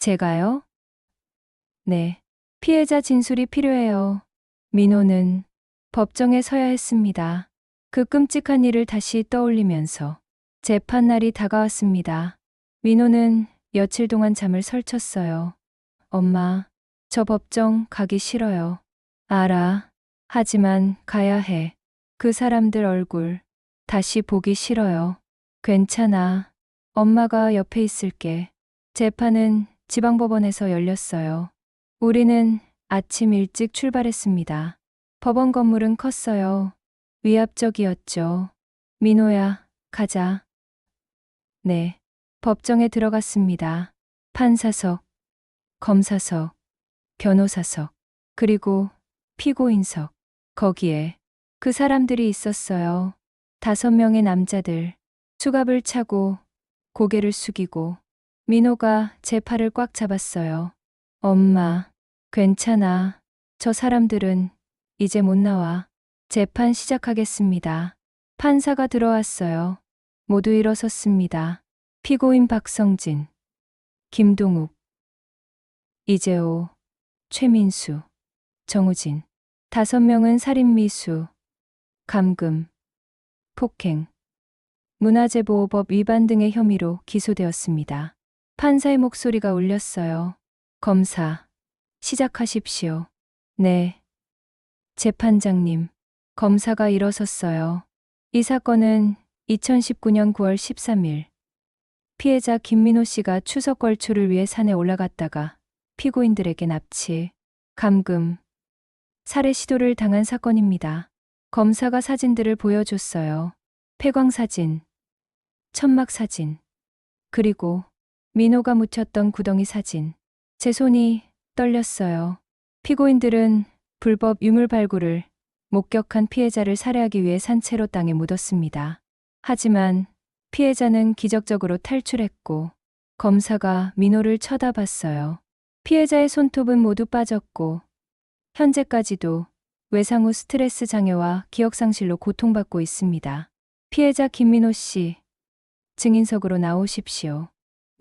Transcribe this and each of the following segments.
제가요? 네. 피해자 진술이 필요해요. 민호는 법정에 서야 했습니다. 그 끔찍한 일을 다시 떠올리면서 재판날이 다가왔습니다. 민호는 며칠 동안 잠을 설쳤어요. 엄마, 저 법정 가기 싫어요. 알아. 하지만 가야 해. 그 사람들 얼굴 다시 보기 싫어요. 괜찮아. 엄마가 옆에 있을게. 재판은 지방법원에서 열렸어요. 우리는 아침 일찍 출발했습니다. 법원 건물은 컸어요. 위압적이었죠. 민호야, 가자. 네. 법정에 들어갔습니다. 판사석, 검사석, 변호사석, 그리고 피고인석. 거기에 그 사람들이 있었어요. 5명의 남자들. 수갑을 차고 고개를 숙이고 민호가 제 팔을 꽉 잡았어요. 엄마, 괜찮아. 저 사람들은 이제 못 나와. 재판 시작하겠습니다. 판사가 들어왔어요. 모두 일어섰습니다. 피고인 박성진, 김동욱, 이재호, 최민수, 정우진. 5명은 살인미수, 감금, 폭행, 문화재보호법 위반 등의 혐의로 기소되었습니다. 판사의 목소리가 울렸어요. 검사, 시작하십시오. 네. 재판장님, 검사가 일어섰어요. 이 사건은 2019년 9월 13일 피해자 김민호 씨가 추석 걸초를 위해 산에 올라갔다가 피고인들에게 납치, 감금, 살해 시도를 당한 사건입니다. 검사가 사진들을 보여줬어요. 폐광사진, 천막사진, 그리고 민호가 묻혔던 구덩이 사진. 제 손이 떨렸어요. 피고인들은 불법 유물 발굴을 목격한 피해자를 살해하기 위해 산채로 땅에 묻었습니다. 하지만 피해자는 기적적으로 탈출했고 검사가 민호를 쳐다봤어요. 피해자의 손톱은 모두 빠졌고 현재까지도 외상 후 스트레스 장애와 기억상실로 고통받고 있습니다. 피해자 김민호 씨, 증인석으로 나오십시오.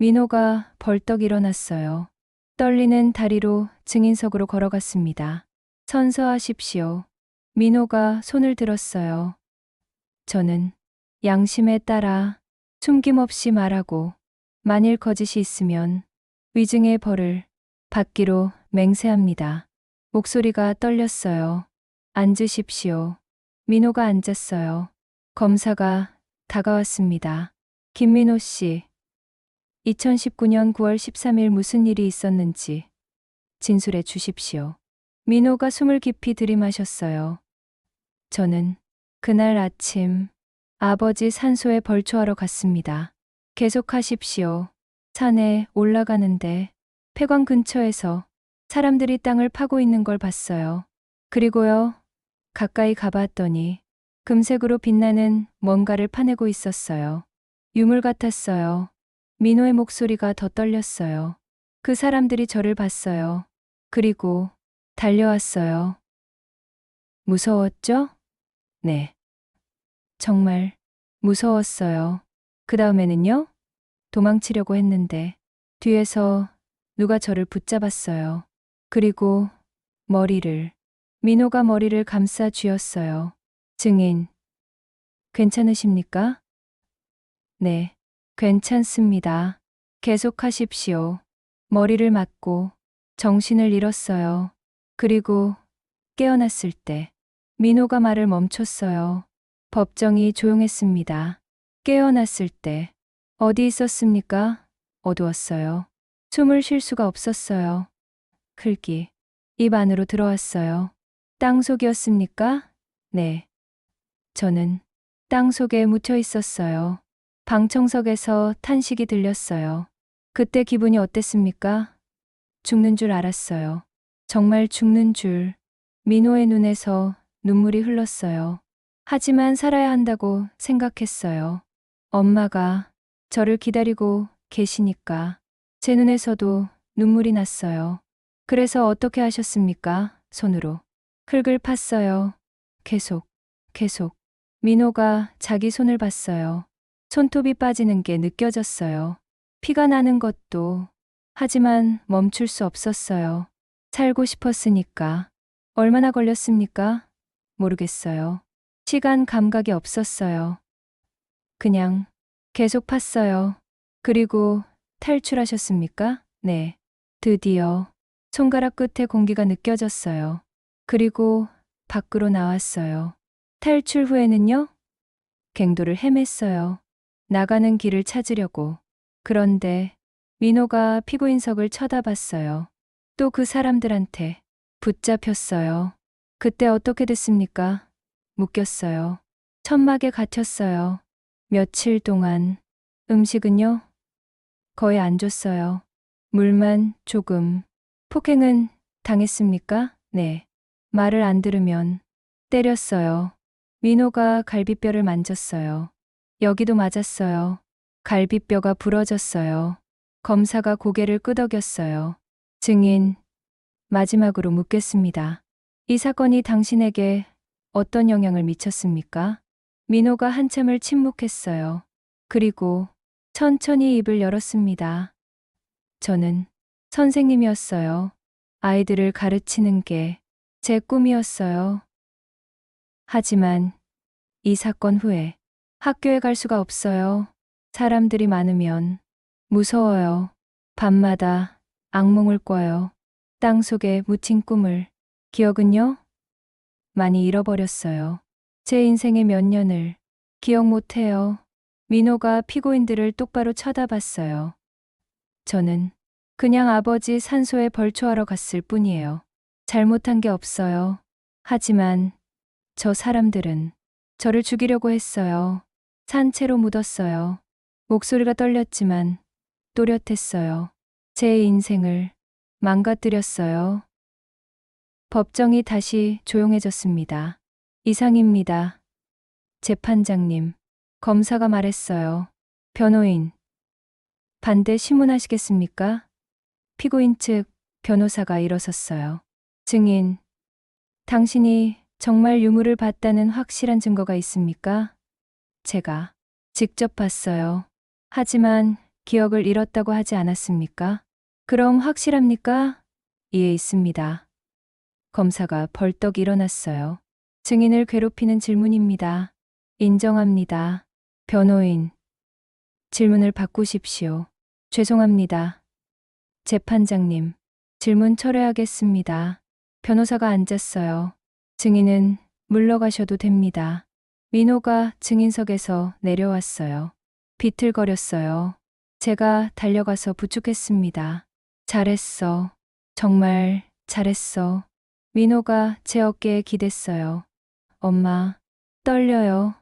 민호가 벌떡 일어났어요. 떨리는 다리로 증인석으로 걸어갔습니다. 선서하십시오. 민호가 손을 들었어요. 저는 양심에 따라 숨김없이 말하고 만일 거짓이 있으면 위증의 벌을 받기로 맹세합니다. 목소리가 떨렸어요. 앉으십시오. 민호가 앉았어요. 검사가 다가왔습니다. 김민호 씨, 2019년 9월 13일 무슨 일이 있었는지 진술해 주십시오. 민호가 숨을 깊이 들이마셨어요. 저는 그날 아침 아버지 산소에 벌초하러 갔습니다. 계속하십시오. 산에 올라가는데 폐광 근처에서 사람들이 땅을 파고 있는 걸 봤어요. 그리고요, 가까이 가봤더니 금색으로 빛나는 뭔가를 파내고 있었어요. 유물 같았어요. 민호의 목소리가 더 떨렸어요. 그 사람들이 저를 봤어요. 그리고 달려왔어요. 무서웠죠? 네. 정말 무서웠어요. 그 다음에는요? 도망치려고 했는데 뒤에서 누가 저를 붙잡았어요. 그리고 민호가 머리를 감싸 쥐었어요. 증인, 괜찮으십니까? 네, 괜찮습니다. 계속하십시오. 머리를 맞고 정신을 잃었어요. 그리고 깨어났을 때 민호가 말을 멈췄어요. 법정이 조용했습니다. 깨어났을 때 어디 있었습니까? 어두웠어요. 숨을 쉴 수가 없었어요. 클기, 입 안으로 들어왔어요. 땅속이었습니까? 네. 저는 땅속에 묻혀 있었어요. 방청석에서 탄식이 들렸어요. 그때 기분이 어땠습니까? 죽는 줄 알았어요. 정말 죽는 줄. 민호의 눈에서 눈물이 흘렀어요. 하지만 살아야 한다고 생각했어요. 엄마가 저를 기다리고 계시니까 제 눈에서도 눈물이 났어요. 그래서 어떻게 하셨습니까? 손으로 흙을 팠어요. 계속. 민호가 자기 손을 봤어요. 손톱이 빠지는 게 느껴졌어요. 피가 나는 것도 하지만 멈출 수 없었어요. 살고 싶었으니까. 얼마나 걸렸습니까? 모르겠어요. 시간 감각이 없었어요. 그냥 계속 팠어요. 그리고 탈출하셨습니까? 네. 드디어 손가락 끝에 공기가 느껴졌어요. 그리고 밖으로 나왔어요. 탈출 후에는요? 갱도를 헤맸어요. 나가는 길을 찾으려고. 그런데 민호가 피고인석을 쳐다봤어요. 또 그 사람들한테 붙잡혔어요. 그때 어떻게 됐습니까? 묶였어요. 천막에 갇혔어요. 며칠 동안. 음식은요? 거의 안 줬어요. 물만 조금. 폭행은 당했습니까? 네. 말을 안 들으면 때렸어요. 민호가 갈비뼈를 만졌어요. 여기도 맞았어요. 갈비뼈가 부러졌어요. 검사가 고개를 끄덕였어요. 증인, 마지막으로 묻겠습니다. 이 사건이 당신에게 어떤 영향을 미쳤습니까? 민호가 한참을 침묵했어요. 그리고 천천히 입을 열었습니다. 저는 선생님이었어요. 아이들을 가르치는 게 제 꿈이었어요. 하지만 이 사건 후에 학교에 갈 수가 없어요. 사람들이 많으면 무서워요. 밤마다 악몽을 꿔요. 땅속에 묻힌 꿈을. 기억은요? 많이 잃어버렸어요. 제 인생의 몇 년을 기억 못해요. 민호가 피고인들을 똑바로 쳐다봤어요. 저는 그냥 아버지 산소에 벌초하러 갔을 뿐이에요. 잘못한 게 없어요. 하지만 저 사람들은 저를 죽이려고 했어요. 산채로 묻었어요. 목소리가 떨렸지만 또렷했어요. 제 인생을 망가뜨렸어요. 법정이 다시 조용해졌습니다. 이상입니다. 재판장님, 검사가 말했어요. 변호인, 반대 신문하시겠습니까? 피고인 측 변호사가 일어섰어요. 증인, 당신이 정말 유물을 봤다는 확실한 증거가 있습니까? 제가 직접 봤어요. 하지만 기억을 잃었다고 하지 않았습니까? 그럼 확실합니까? 예, 있습니다. 검사가 벌떡 일어났어요. 증인을 괴롭히는 질문입니다. 인정합니다. 변호인, 질문을 바꾸십시오. 죄송합니다. 재판장님, 질문 철회하겠습니다. 변호사가 앉았어요. 증인은 물러가셔도 됩니다. 민호가 증인석에서 내려왔어요. 비틀거렸어요. 제가 달려가서 부축했습니다. 잘했어. 정말 잘했어. 민호가 제 어깨에 기댔어요. 엄마, 떨려요.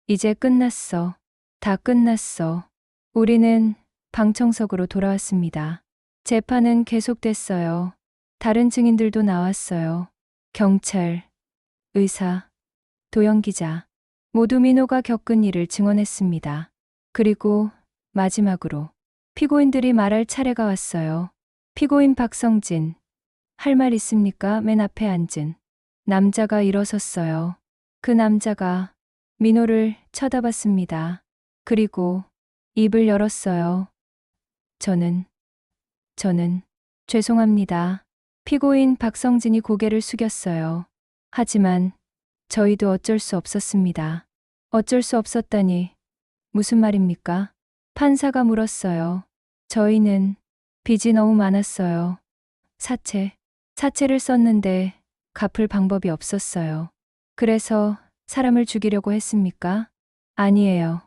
이제 끝났어. 다 끝났어. 우리는 방청석으로 돌아왔습니다. 재판은 계속됐어요. 다른 증인들도 나왔어요. 경찰, 의사, 도영 기자. 모두 민호가 겪은 일을 증언했습니다. 그리고 마지막으로 피고인들이 말할 차례가 왔어요. 피고인 박성진, 할 말 있습니까? 맨 앞에 앉은 남자가 일어섰어요. 그 남자가 민호를 쳐다봤습니다. 그리고 입을 열었어요. 저는 죄송합니다. 피고인 박성진이 고개를 숙였어요. 하지만 저희도 어쩔 수 없었습니다. 어쩔 수 없었다니 무슨 말입니까? 판사가 물었어요. 저희는 빚이 너무 많았어요. 사채를 썼는데 갚을 방법이 없었어요. 그래서 사람을 죽이려고 했습니까? 아니에요.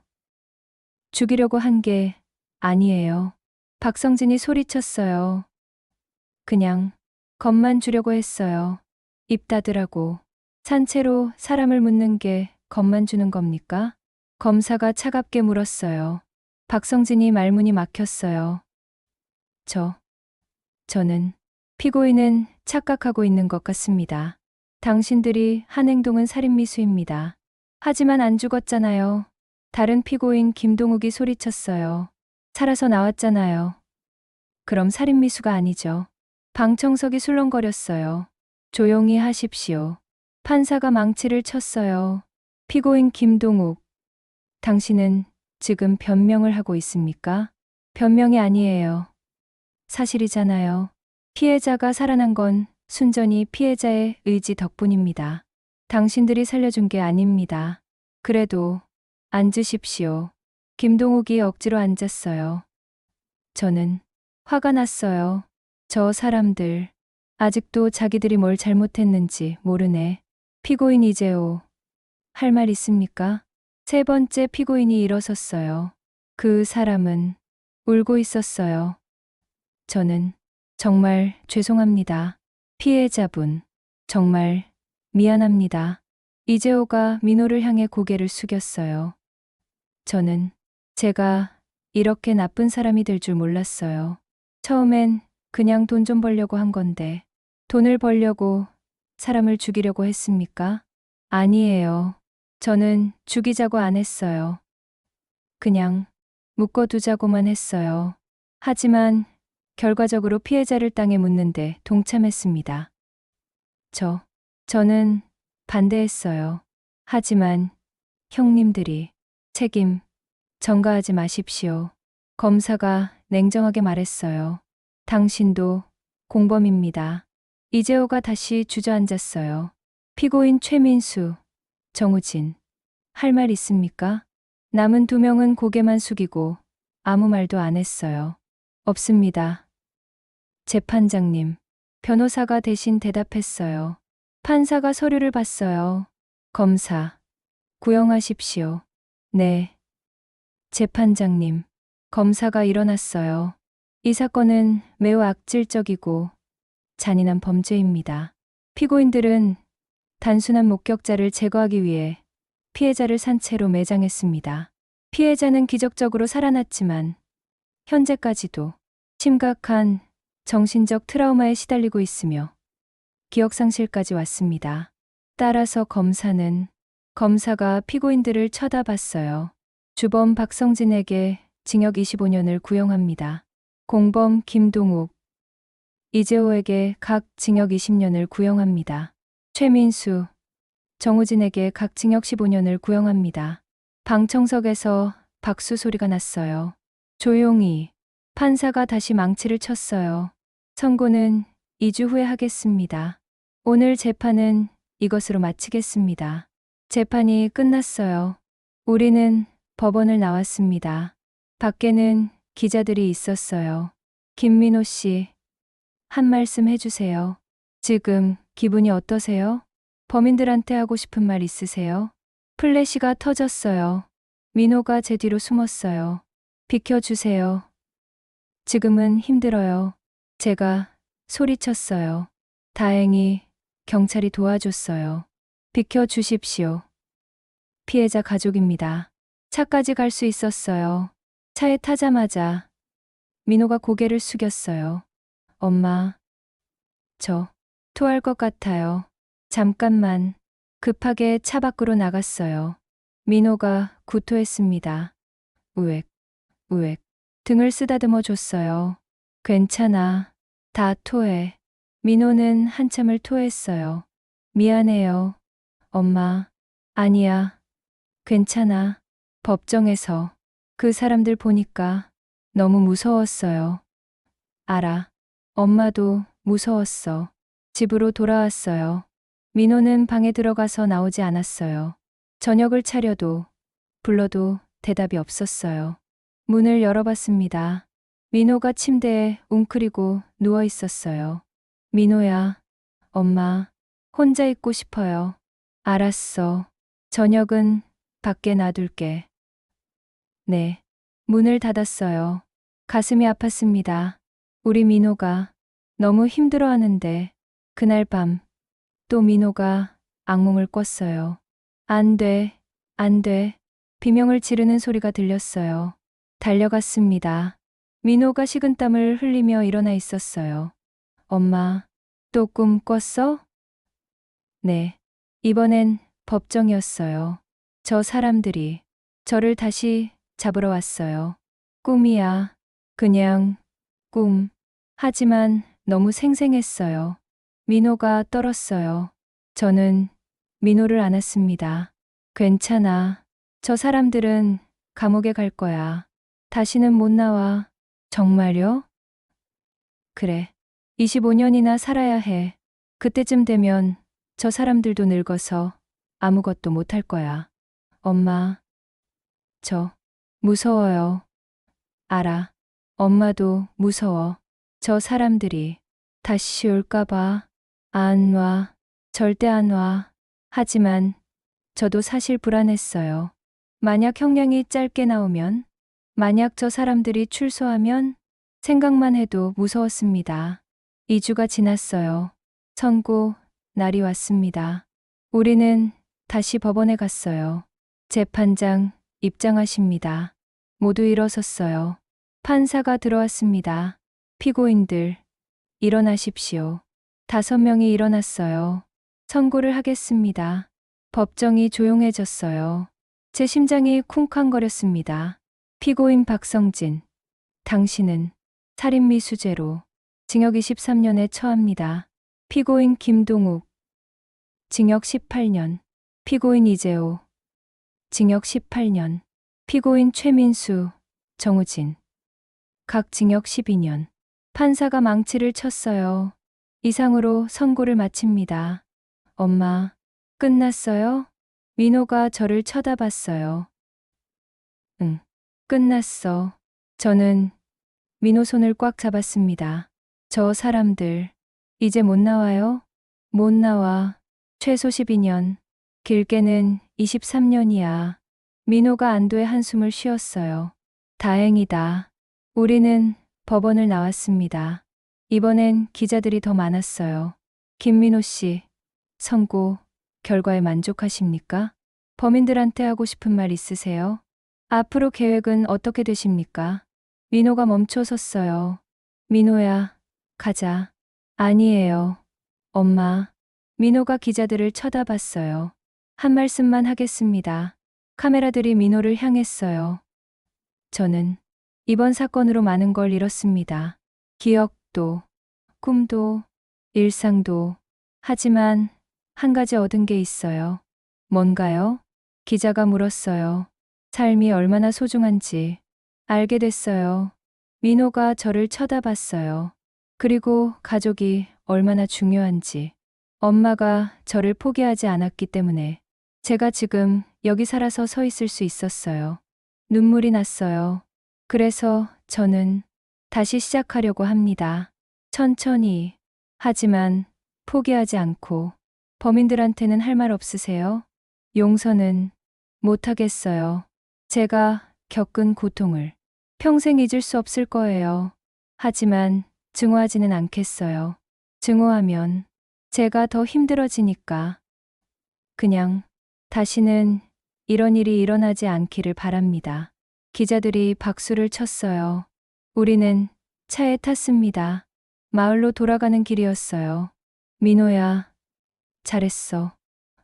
죽이려고 한 게 아니에요. 박성진이 소리쳤어요. 그냥 겁만 주려고 했어요. 입 닫으라고. 산채로 사람을 묻는 게 겁만 주는 겁니까? 검사가 차갑게 물었어요. 박성진이 말문이 막혔어요. 저는 피고인은 착각하고 있는 것 같습니다. 당신들이 한 행동은 살인미수입니다. 하지만 안 죽었잖아요. 다른 피고인 김동욱이 소리쳤어요. 살아서 나왔잖아요. 그럼 살인미수가 아니죠. 방청석이 술렁거렸어요. 조용히 하십시오. 판사가 망치를 쳤어요. 피고인 김동욱, 당신은 지금 변명을 하고 있습니까? 변명이 아니에요. 사실이잖아요. 피해자가 살아난 건 순전히 피해자의 의지 덕분입니다. 당신들이 살려준 게 아닙니다. 그래도 앉으십시오. 김동욱이 억지로 앉았어요. 저는 화가 났어요. 저 사람들 아직도 자기들이 뭘 잘못했는지 모르네. 피고인 이재호, 할 말 있습니까? 세 번째 피고인이 일어섰어요. 그 사람은 울고 있었어요. 저는 정말 죄송합니다. 피해자분, 정말 미안합니다. 이재호가 민호를 향해 고개를 숙였어요. 저는 제가 이렇게 나쁜 사람이 될 줄 몰랐어요. 처음엔 그냥 돈 좀 벌려고 한 건데, 돈을 벌려고 사람을 죽이려고 했습니까? 아니에요. 저는 죽이자고 안 했어요. 그냥 묶어두자고만 했어요. 하지만 결과적으로 피해자를 땅에 묻는데 동참했습니다. 저는 반대했어요. 하지만 형님들이 책임 전가하지 마십시오. 검사가 냉정하게 말했어요. 당신도 공범입니다. 이재호가 다시 주저앉았어요. 피고인 최민수, 정우진, 할 말 있습니까? 남은 두 명은 고개만 숙이고 아무 말도 안 했어요. 없습니다. 재판장님, 변호사가 대신 대답했어요. 판사가 서류를 봤어요. 검사, 구형하십시오. 네. 재판장님, 검사가 일어났어요. 이 사건은 매우 악질적이고 잔인한 범죄입니다. 피고인들은 단순한 목격자를 제거하기 위해 피해자를 산채로 매장했습니다. 피해자는 기적적으로 살아났지만 현재까지도 심각한 정신적 트라우마에 시달리고 있으며 기억상실까지 왔습니다. 따라서 검사가 피고인들을 쳐다봤어요. 주범 박성진에게 징역 25년을 구형합니다. 공범 김동욱, 이재호에게 각 징역 20년을 구형합니다. 최민수, 정우진에게 각 징역 15년을 구형합니다. 방청석에서 박수 소리가 났어요. 조용히. 판사가 다시 망치를 쳤어요. 선고는 2주 후에 하겠습니다. 오늘 재판은 이것으로 마치겠습니다. 재판이 끝났어요. 우리는 법원을 나왔습니다. 밖에는 기자들이 있었어요. 김민호 씨, 한 말씀 해주세요. 지금 기분이 어떠세요? 범인들한테 하고 싶은 말 있으세요? 플래시가 터졌어요. 민호가 제 뒤로 숨었어요. 비켜주세요. 지금은 힘들어요. 제가 소리쳤어요. 다행히 경찰이 도와줬어요. 비켜주십시오. 피해자 가족입니다. 차까지 갈 수 있었어요. 차에 타자마자 민호가 고개를 숙였어요. 엄마, 저 토할 것 같아요. 잠깐만. 급하게 차 밖으로 나갔어요. 민호가 구토했습니다. 우웩, 우웩. 등을 쓰다듬어 줬어요. 괜찮아. 다 토해. 민호는 한참을 토했어요. 미안해요. 엄마. 아니야. 괜찮아. 법정에서 그 사람들 보니까 너무 무서웠어요. 알아. 엄마도 무서웠어. 집으로 돌아왔어요. 민호는 방에 들어가서 나오지 않았어요. 저녁을 차려도 불러도 대답이 없었어요. 문을 열어봤습니다. 민호가 침대에 웅크리고 누워 있었어요. 민호야, 엄마, 혼자 있고 싶어요. 알았어. 저녁은 밖에 놔둘게. 네. 문을 닫았어요. 가슴이 아팠습니다. 우리 민호가 너무 힘들어하는데 그날 밤 또 민호가 악몽을 꿨어요. 안 돼, 안 돼. 비명을 지르는 소리가 들렸어요. 달려갔습니다. 민호가 식은땀을 흘리며 일어나 있었어요. 엄마, 또 꿈 꿨어? 네. 이번엔 법정이었어요. 저 사람들이 저를 다시 잡으러 왔어요. 꿈이야. 그냥 꿈. 하지만 너무 생생했어요. 민호가 떨었어요. 저는 민호를 안았습니다. 괜찮아. 저 사람들은 감옥에 갈 거야. 다시는 못 나와. 정말요? 그래. 25년이나 살아야 해. 그때쯤 되면 저 사람들도 늙어서 아무것도 못할 거야. 엄마, 저 무서워요. 알아. 엄마도 무서워. 저 사람들이 다시 올까봐. 안 와. 절대 안 와. 하지만 저도 사실 불안했어요. 만약 형량이 짧게 나오면, 만약 저 사람들이 출소하면 생각만 해도 무서웠습니다. 2주가 지났어요. 선고 날이 왔습니다. 우리는 다시 법원에 갔어요. 재판장 입장하십니다. 모두 일어섰어요. 판사가 들어왔습니다. 피고인들, 일어나십시오. 5명이 일어났어요. 선고를 하겠습니다. 법정이 조용해졌어요. 제 심장이 쿵쾅거렸습니다. 피고인 박성진, 당신은 살인미수죄로 징역 23년에 처합니다. 피고인 김동욱, 징역 18년. 피고인 이재호, 징역 18년. 피고인 최민수, 정우진, 각 징역 12년. 판사가 망치를 쳤어요. 이상으로 선고를 마칩니다. 엄마, 끝났어요? 민호가 저를 쳐다봤어요. 응, 끝났어. 저는 민호 손을 꽉 잡았습니다. 저 사람들, 이제 못 나와요? 못 나와. 최소 12년, 길게는 23년이야. 민호가 안도의 한숨을 쉬었어요. 다행이다. 우리는 법원을 나왔습니다. 이번엔 기자들이 더 많았어요. 김민호 씨, 선고 결과에 만족하십니까? 범인들한테 하고 싶은 말 있으세요? 앞으로 계획은 어떻게 되십니까? 민호가 멈춰 섰어요. 민호야, 가자. 아니에요. 엄마. 민호가 기자들을 쳐다봤어요. 한 말씀만 하겠습니다. 카메라들이 민호를 향했어요. 저는 이번 사건으로 많은 걸 잃었습니다. 기억도, 꿈도, 일상도. 하지만 한 가지 얻은 게 있어요. 뭔가요? 기자가 물었어요. 삶이 얼마나 소중한지 알게 됐어요. 민호가 저를 쳐다봤어요. 그리고 가족이 얼마나 중요한지. 엄마가 저를 포기하지 않았기 때문에 제가 지금 여기 살아서 서 있을 수 있었어요. 눈물이 났어요. 그래서 저는 다시 시작하려고 합니다. 천천히. 하지만 포기하지 않고. 범인들한테는 할 말 없으세요? 용서는 못하겠어요. 제가 겪은 고통을 평생 잊을 수 없을 거예요. 하지만 증오하지는 않겠어요. 증오하면 제가 더 힘들어지니까. 그냥 다시는 이런 일이 일어나지 않기를 바랍니다. 기자들이 박수를 쳤어요. 우리는 차에 탔습니다. 마을로 돌아가는 길이었어요. 민호야, 잘했어.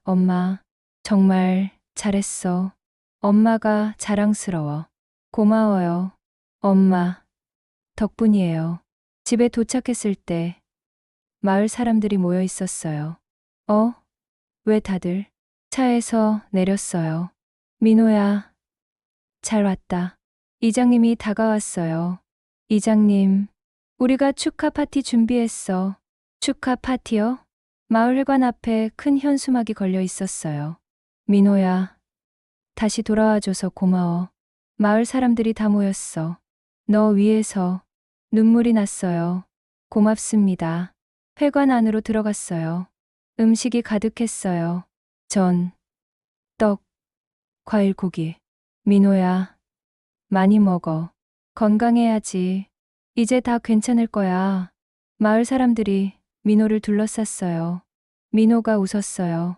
엄마, 정말 잘했어. 엄마가 자랑스러워. 고마워요. 엄마, 덕분이에요. 집에 도착했을 때 마을 사람들이 모여 있었어요. 왜 다들 차에서 내렸어요. 민호야, 잘 왔다. 이장님이 다가왔어요. 이장님, 우리가 축하 파티 준비했어. 축하 파티요? 마을회관 앞에 큰 현수막이 걸려 있었어요. 민호야, 다시 돌아와줘서 고마워. 마을 사람들이 다 모였어. 너 위해서. 눈물이 났어요. 고맙습니다. 회관 안으로 들어갔어요. 음식이 가득했어요. 전, 떡, 과일, 고기. 민호야, 많이 먹어. 건강해야지. 이제 다 괜찮을 거야. 마을 사람들이 민호를 둘러쌌어요. 민호가 웃었어요.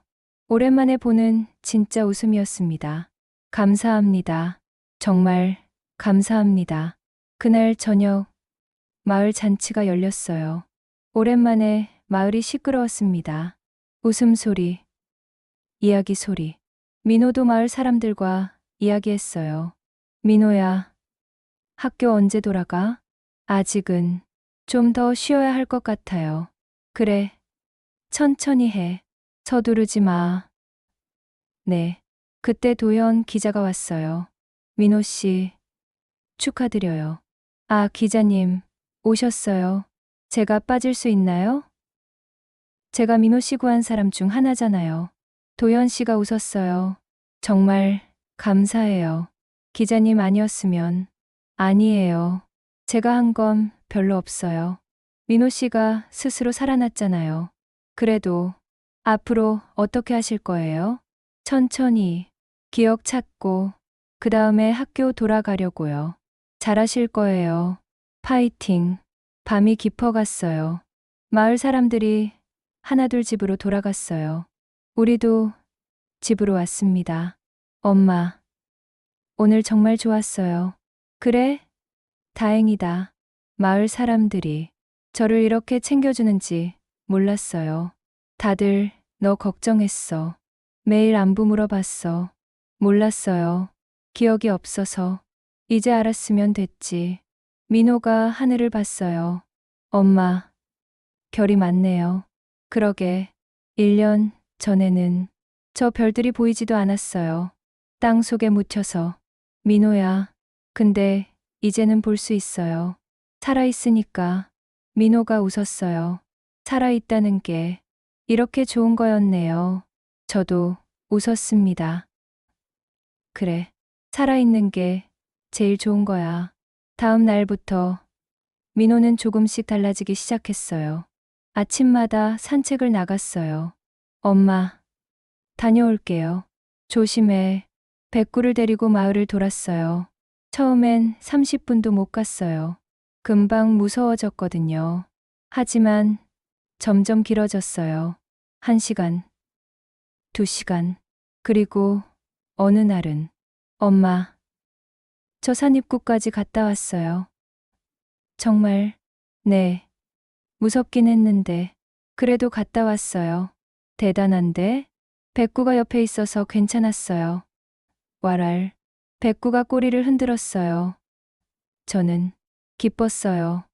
오랜만에 보는 진짜 웃음이었습니다. 감사합니다. 정말 감사합니다. 그날 저녁 마을 잔치가 열렸어요. 오랜만에 마을이 시끄러웠습니다. 웃음소리, 이야기 소리. 민호도 마을 사람들과 이야기했어요. 민호야, 학교 언제 돌아가? 아직은 좀 더 쉬어야 할 것 같아요. 그래, 천천히 해. 서두르지 마. 네. 그때 도현 기자가 왔어요. 민호 씨, 축하드려요. 아, 기자님, 오셨어요. 제가 빠질 수 있나요? 제가 민호 씨 구한 사람 중 하나잖아요. 도연 씨가 웃었어요. 정말 감사해요. 기자님 아니었으면. 아니에요. 제가 한 건 별로 없어요. 민호 씨가 스스로 살아났잖아요. 그래도 앞으로 어떻게 하실 거예요? 천천히 기억 찾고 그 다음에 학교 돌아가려고요. 잘하실 거예요. 파이팅. 밤이 깊어갔어요. 마을 사람들이 하나둘 집으로 돌아갔어요. 우리도 집으로 왔습니다. 엄마, 오늘 정말 좋았어요. 그래? 다행이다. 마을 사람들이 저를 이렇게 챙겨주는지 몰랐어요. 다들 너 걱정했어. 매일 안부 물어봤어. 몰랐어요. 기억이 없어서. 이제 알았으면 됐지. 민호가 하늘을 봤어요. 엄마, 별이 많네요. 그러게, 1년 전에는 저 별들이 보이지도 않았어요. 땅 속에 묻혀서. 민호야, 근데 이제는 볼 수 있어요. 살아있으니까. 민호가 웃었어요. 살아있다는 게 이렇게 좋은 거였네요. 저도 웃었습니다. 그래, 살아있는 게 제일 좋은 거야. 다음 날부터 민호는 조금씩 달라지기 시작했어요. 아침마다 산책을 나갔어요. 엄마, 다녀올게요. 조심해. 백구를 데리고 마을을 돌았어요. 처음엔 30분도 못 갔어요. 금방 무서워졌거든요. 하지만 점점 길어졌어요. 1시간, 2시간, 그리고 어느 날은 엄마, 저 산 입구까지 갔다 왔어요. 정말, 네, 무섭긴 했는데, 그래도 갔다 왔어요. 대단한데? 백구가 옆에 있어서 괜찮았어요. 왈알, 백구가 꼬리를 흔들었어요. 저는 기뻤어요.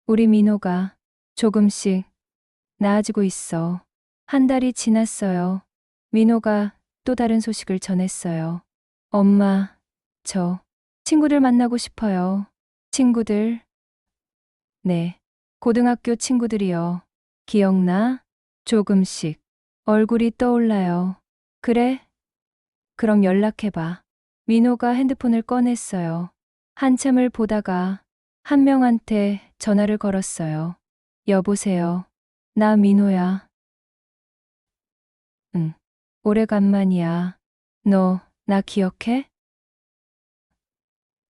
우리 민호가 조금씩 나아지고 있어. 한 달이 지났어요. 민호가 또 다른 소식을 전했어요. 엄마, 저 친구들 만나고 싶어요. 친구들? 네, 고등학교 친구들이요. 기억나? 조금씩 얼굴이 떠올라요. 그래? 그럼 연락해봐. 민호가 핸드폰을 꺼냈어요. 한참을 보다가 한 명한테 전화를 걸었어요. 여보세요. 나 민호야. 응. 오래간만이야. 너 나 기억해?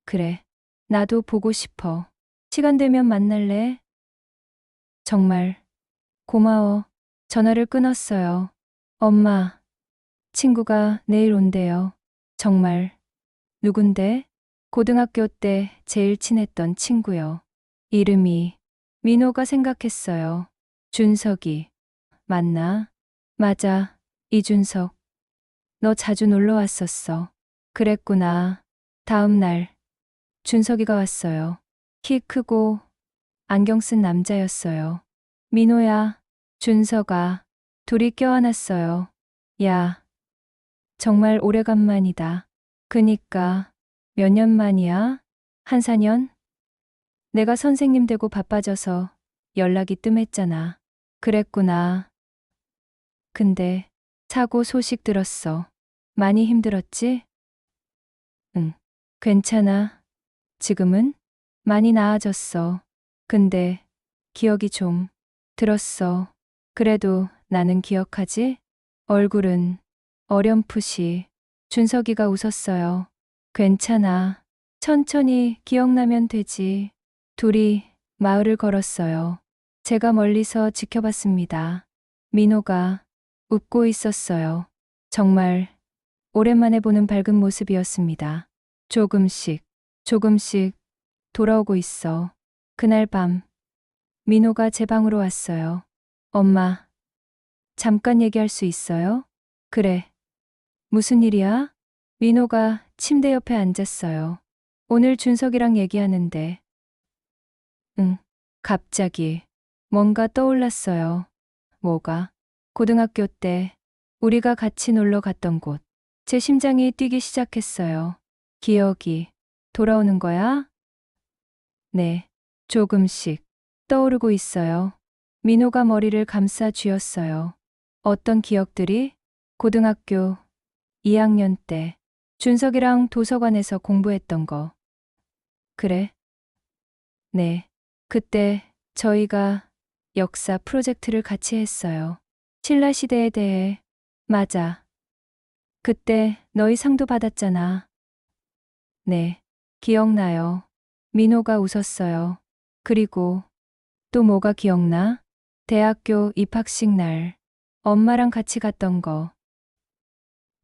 그래. 나도 보고 싶어. 시간 되면 만날래? 정말 고마워. 전화를 끊었어요. 엄마, 친구가 내일 온대요. 정말. 누군데? 고등학교 때 제일 친했던 친구요. 이름이 민호가 생각했어요. 준석이. 맞나? 맞아. 이준석. 너 자주 놀러 왔었어. 그랬구나. 다음 날 준석이가 왔어요. 키 크고 안경 쓴 남자였어요. 민호야, 준석아. 둘이 껴안았어요. 야, 정말 오래간만이다. 그니까 몇 년 만이야? 한 4년? 내가 선생님 되고 바빠져서 연락이 뜸했잖아. 그랬구나. 근데 사고 소식 들었어. 많이 힘들었지? 응. 괜찮아. 지금은? 많이 나아졌어. 근데 기억이 좀 들었어. 그래도 나는 기억하지? 얼굴은 어렴풋이. 준석이가 웃었어요. 괜찮아. 천천히 기억나면 되지. 둘이 마을을 걸었어요. 제가 멀리서 지켜봤습니다. 민호가 웃고 있었어요. 정말 오랜만에 보는 밝은 모습이었습니다. 조금씩, 조금씩 돌아오고 있어. 그날 밤, 민호가 제 방으로 왔어요. 엄마, 잠깐 얘기할 수 있어요? 그래. 무슨 일이야? 민호가 침대 옆에 앉았어요. 오늘 준석이랑 얘기하는데. 응. 갑자기 뭔가 떠올랐어요. 뭐가? 고등학교 때 우리가 같이 놀러 갔던 곳. 제 심장이 뛰기 시작했어요. 기억이 돌아오는 거야? 네. 조금씩. 떠오르고 있어요. 민호가 머리를 감싸 쥐었어요. 어떤 기억들이? 고등학교 2학년 때 준석이랑 도서관에서 공부했던 거. 그래? 네. 그때 저희가 역사 프로젝트를 같이 했어요. 신라 시대에 대해. 맞아. 그때 너희 상도 받았잖아. 네. 기억나요. 민호가 웃었어요. 그리고 또 뭐가 기억나? 대학교 입학식 날 엄마랑 같이 갔던 거.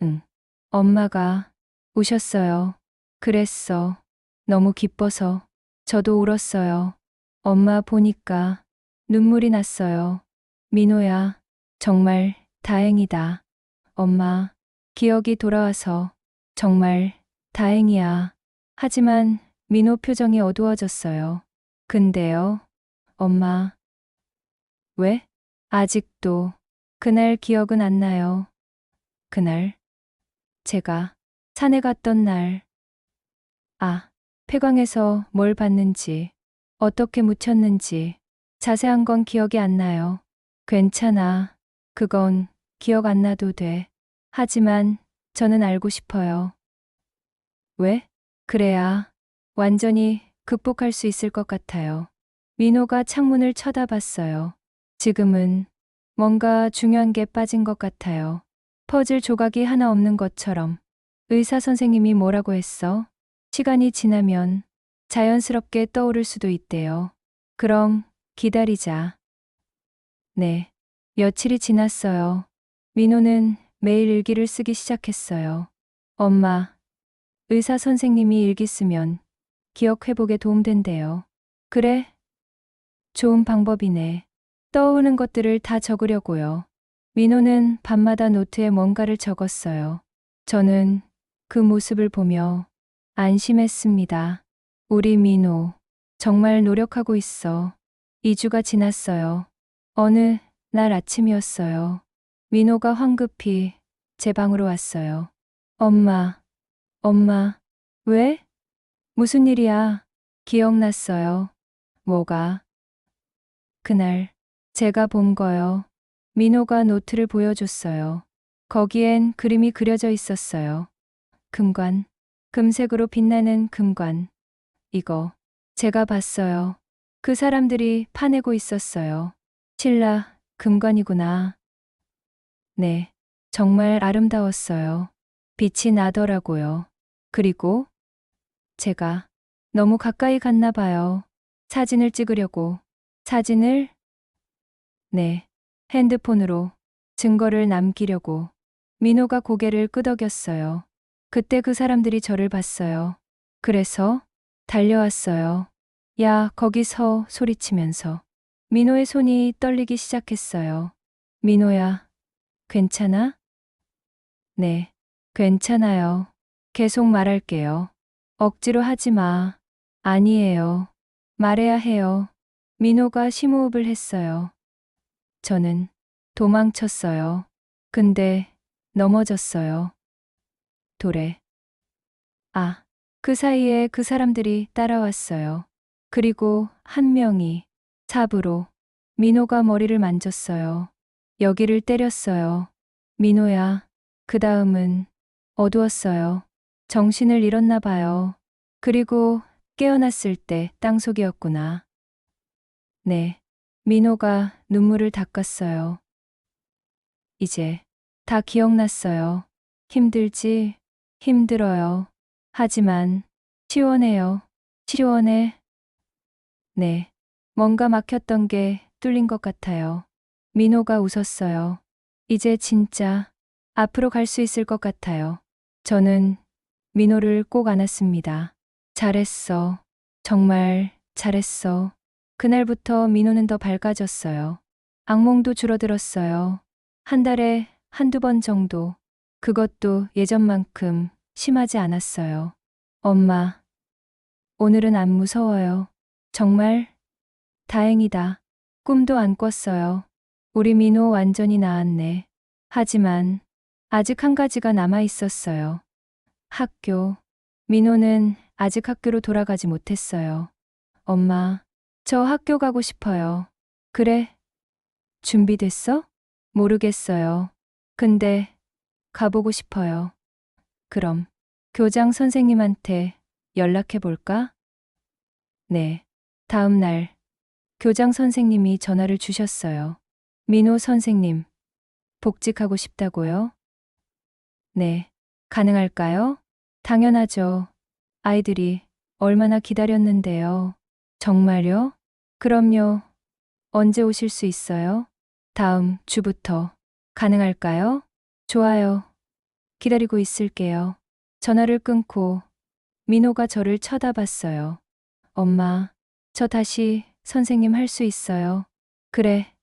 응. 엄마가 우셨어요. 그랬어. 너무 기뻐서. 저도 울었어요. 엄마 보니까 눈물이 났어요. 민호야, 정말 다행이다. 엄마, 기억이 돌아와서 정말 다행이야. 하지만 민호 표정이 어두워졌어요. 근데요, 엄마. 왜? 아직도 그날 기억은 안 나요. 그날 제가 산에 갔던 날. 아, 폐광에서 뭘 봤는지, 어떻게 묻혔는지 자세한 건 기억이 안 나요. 괜찮아. 그건 기억 안 나도 돼. 하지만 저는 알고 싶어요. 왜? 그래야 완전히 극복할 수 있을 것 같아요. 민호가 창문을 쳐다봤어요. 지금은 뭔가 중요한 게 빠진 것 같아요. 퍼즐 조각이 하나 없는 것처럼. 의사 선생님이 뭐라고 했어? 시간이 지나면 자연스럽게 떠오를 수도 있대요. 그럼 기다리자. 네. 며칠이 지났어요. 민호는 매일 일기를 쓰기 시작했어요. 엄마, 의사 선생님이 일기 쓰면 기억 회복에 도움된대요. 그래? 좋은 방법이네. 떠오르는 것들을 다 적으려고요. 민호는 밤마다 노트에 뭔가를 적었어요. 저는 그 모습을 보며 안심했습니다. 우리 민호, 정말 노력하고 있어. 2주가 지났어요. 어느 날 아침이었어요. 민호가 황급히 제 방으로 왔어요. 엄마, 엄마, 왜? 무슨 일이야? 기억났어요. 뭐가? 그날 제가 본 거요. 민호가 노트를 보여줬어요. 거기엔 그림이 그려져 있었어요. 금관, 금색으로 빛나는 금관. 이거 제가 봤어요. 그 사람들이 파내고 있었어요. 신라 금관이구나. 네, 정말 아름다웠어요. 빛이 나더라고요. 그리고 제가 너무 가까이 갔나 봐요. 사진을 찍으려고. 사진을? 네, 핸드폰으로 증거를 남기려고. 민호가 고개를 끄덕였어요. 그때 그 사람들이 저를 봤어요. 그래서 달려왔어요. 야, 거기서 소리치면서. 민호의 손이 떨리기 시작했어요. 민호야, 괜찮아? 네, 괜찮아요. 계속 말할게요. 억지로 하지 마. 아니에요. 말해야 해요. 민호가 심호흡을 했어요. 저는 도망쳤어요. 근데 넘어졌어요. 돌에. 아, 그 사이에 그 사람들이 따라왔어요. 그리고 한 명이 삽으로 민호가 머리를 만졌어요. 여기를 때렸어요. 민호야. 그 다음은 어두웠어요. 정신을 잃었나 봐요. 그리고 깨어났을 때 땅속이었구나. 네. 민호가 눈물을 닦았어요. 이제 다 기억났어요. 힘들지? 힘들어요. 하지만 시원해요. 시원해. 네. 뭔가 막혔던 게 뚫린 것 같아요. 민호가 웃었어요. 이제 진짜 앞으로 갈 수 있을 것 같아요. 저는 민호를 꼭 안았습니다. 잘했어. 정말 잘했어. 그날부터 민호는 더 밝아졌어요. 악몽도 줄어들었어요. 한 달에 한두 번 정도. 그것도 예전만큼 심하지 않았어요. 엄마, 오늘은 안 무서워요. 정말 다행이다. 꿈도 안 꿨어요. 우리 민호 완전히 나았네. 하지만 아직 한 가지가 남아 있었어요. 학교. 민호는 아직 학교로 돌아가지 못했어요. 엄마, 저 학교 가고 싶어요. 그래, 준비됐어? 모르겠어요. 근데 가보고 싶어요. 그럼 교장 선생님한테 연락해 볼까? 네. 다음 날 교장 선생님이 전화를 주셨어요. 민호 선생님, 복직하고 싶다고요? 네. 가능할까요? 당연하죠. 아이들이 얼마나 기다렸는데요. 정말요? 그럼요. 언제 오실 수 있어요? 다음 주부터. 가능할까요? 좋아요. 기다리고 있을게요. 전화를 끊고 민호가 저를 쳐다봤어요. 엄마, 저 다시 선생님 할 수 있어요. 그래,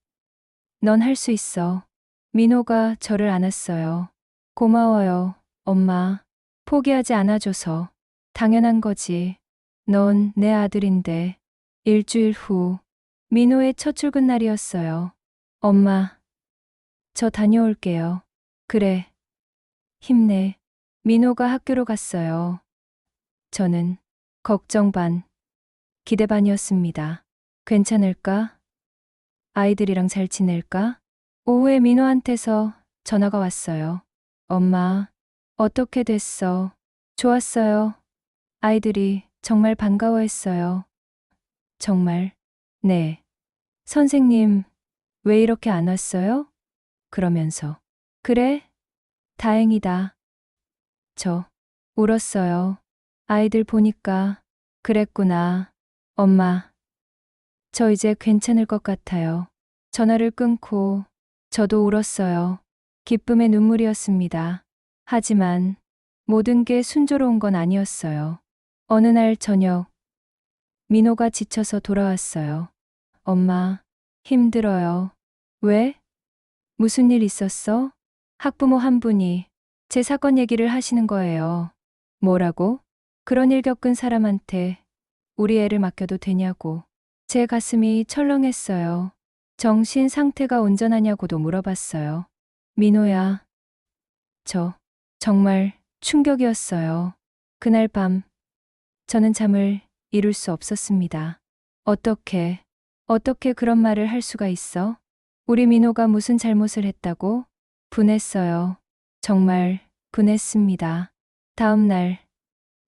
넌 할 수 있어. 민호가 저를 안았어요. 고마워요, 엄마. 포기하지 않아줘서. 당연한 거지. 넌 내 아들인데. 일주일 후, 민호의 첫 출근 날이었어요. 엄마, 저 다녀올게요. 그래, 힘내. 민호가 학교로 갔어요. 저는 걱정 반, 기대 반이었습니다. 괜찮을까? 아이들이랑 잘 지낼까? 오후에 민호한테서 전화가 왔어요. 엄마, 어떻게 됐어? 좋았어요. 아이들이 정말 반가워했어요. 정말? 네. 선생님, 왜 이렇게 안 왔어요? 그러면서. 그래? 다행이다. 저 울었어요. 아이들 보니까 그랬구나. 엄마, 저 이제 괜찮을 것 같아요. 전화를 끊고 저도 울었어요. 기쁨의 눈물이었습니다. 하지만 모든 게 순조로운 건 아니었어요. 어느 날 저녁, 민호가 지쳐서 돌아왔어요. 엄마, 힘들어요. 왜? 무슨 일 있었어? 학부모 한 분이 제 사건 얘기를 하시는 거예요. 뭐라고? 그런 일 겪은 사람한테 우리 애를 맡겨도 되냐고. 제 가슴이 철렁했어요. 정신 상태가 온전하냐고도 물어봤어요. 민호야, 저 정말 충격이었어요. 그날 밤 저는 잠을 이룰 수 없었습니다. 어떻게 그런 말을 할 수가 있어? 우리 민호가 무슨 잘못을 했다고? 분했어요. 정말 분했습니다. 다음 날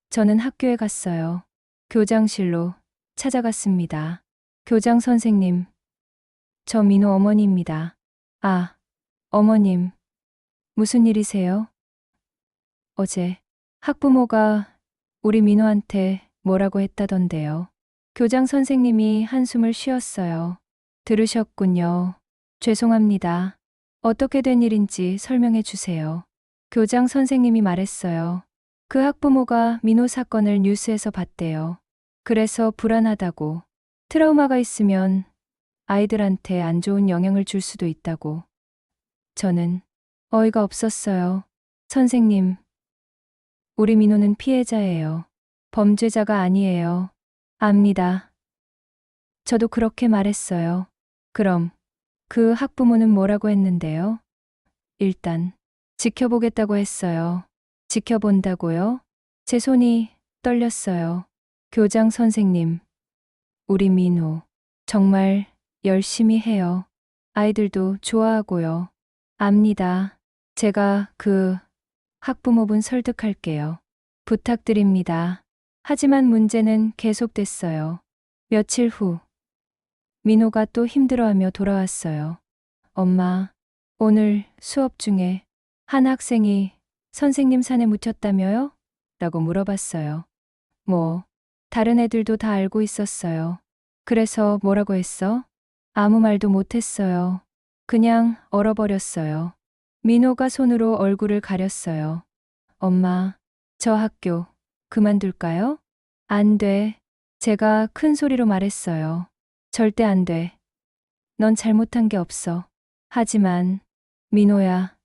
저는 학교에 갔어요. 교장실로 찾아갔습니다. 교장 선생님, 저 민호 어머니입니다. 아, 어머님, 무슨 일이세요? 어제 학부모가 우리 민호한테 뭐라고 했다던데요. 교장 선생님이 한숨을 쉬었어요. 들으셨군요. 죄송합니다. 어떻게 된 일인지 설명해 주세요. 교장 선생님이 말했어요. 그 학부모가 민호 사건을 뉴스에서 봤대요. 그래서 불안하다고. 트라우마가 있으면 아이들한테 안 좋은 영향을 줄 수도 있다고. 저는 어이가 없었어요. 선생님, 우리 민호는 피해자예요. 범죄자가 아니에요. 압니다. 저도 그렇게 말했어요. 그럼 그 학부모는 뭐라고 했는데요? 일단 지켜보겠다고 했어요. 지켜본다고요? 제 손이 떨렸어요. 교장 선생님, 우리 민호 정말 열심히 해요. 아이들도 좋아하고요. 압니다. 제가 그 학부모분 설득할게요. 부탁드립니다. 하지만 문제는 계속됐어요. 며칠 후, 민호가 또 힘들어하며 돌아왔어요. 엄마, 오늘 수업 중에 한 학생이 선생님 산에 묻혔다며요? 라고 물어봤어요. 뭐, 다른 애들도 다 알고 있었어요. 그래서 뭐라고 했어? 아무 말도 못했어요. 그냥 얼어버렸어요. 민호가 손으로 얼굴을 가렸어요. 엄마, 저 학교 그만둘까요? 안 돼. 제가 큰 소리로 말했어요. 절대 안 돼. 넌 잘못한 게 없어. 하지만, 민호야,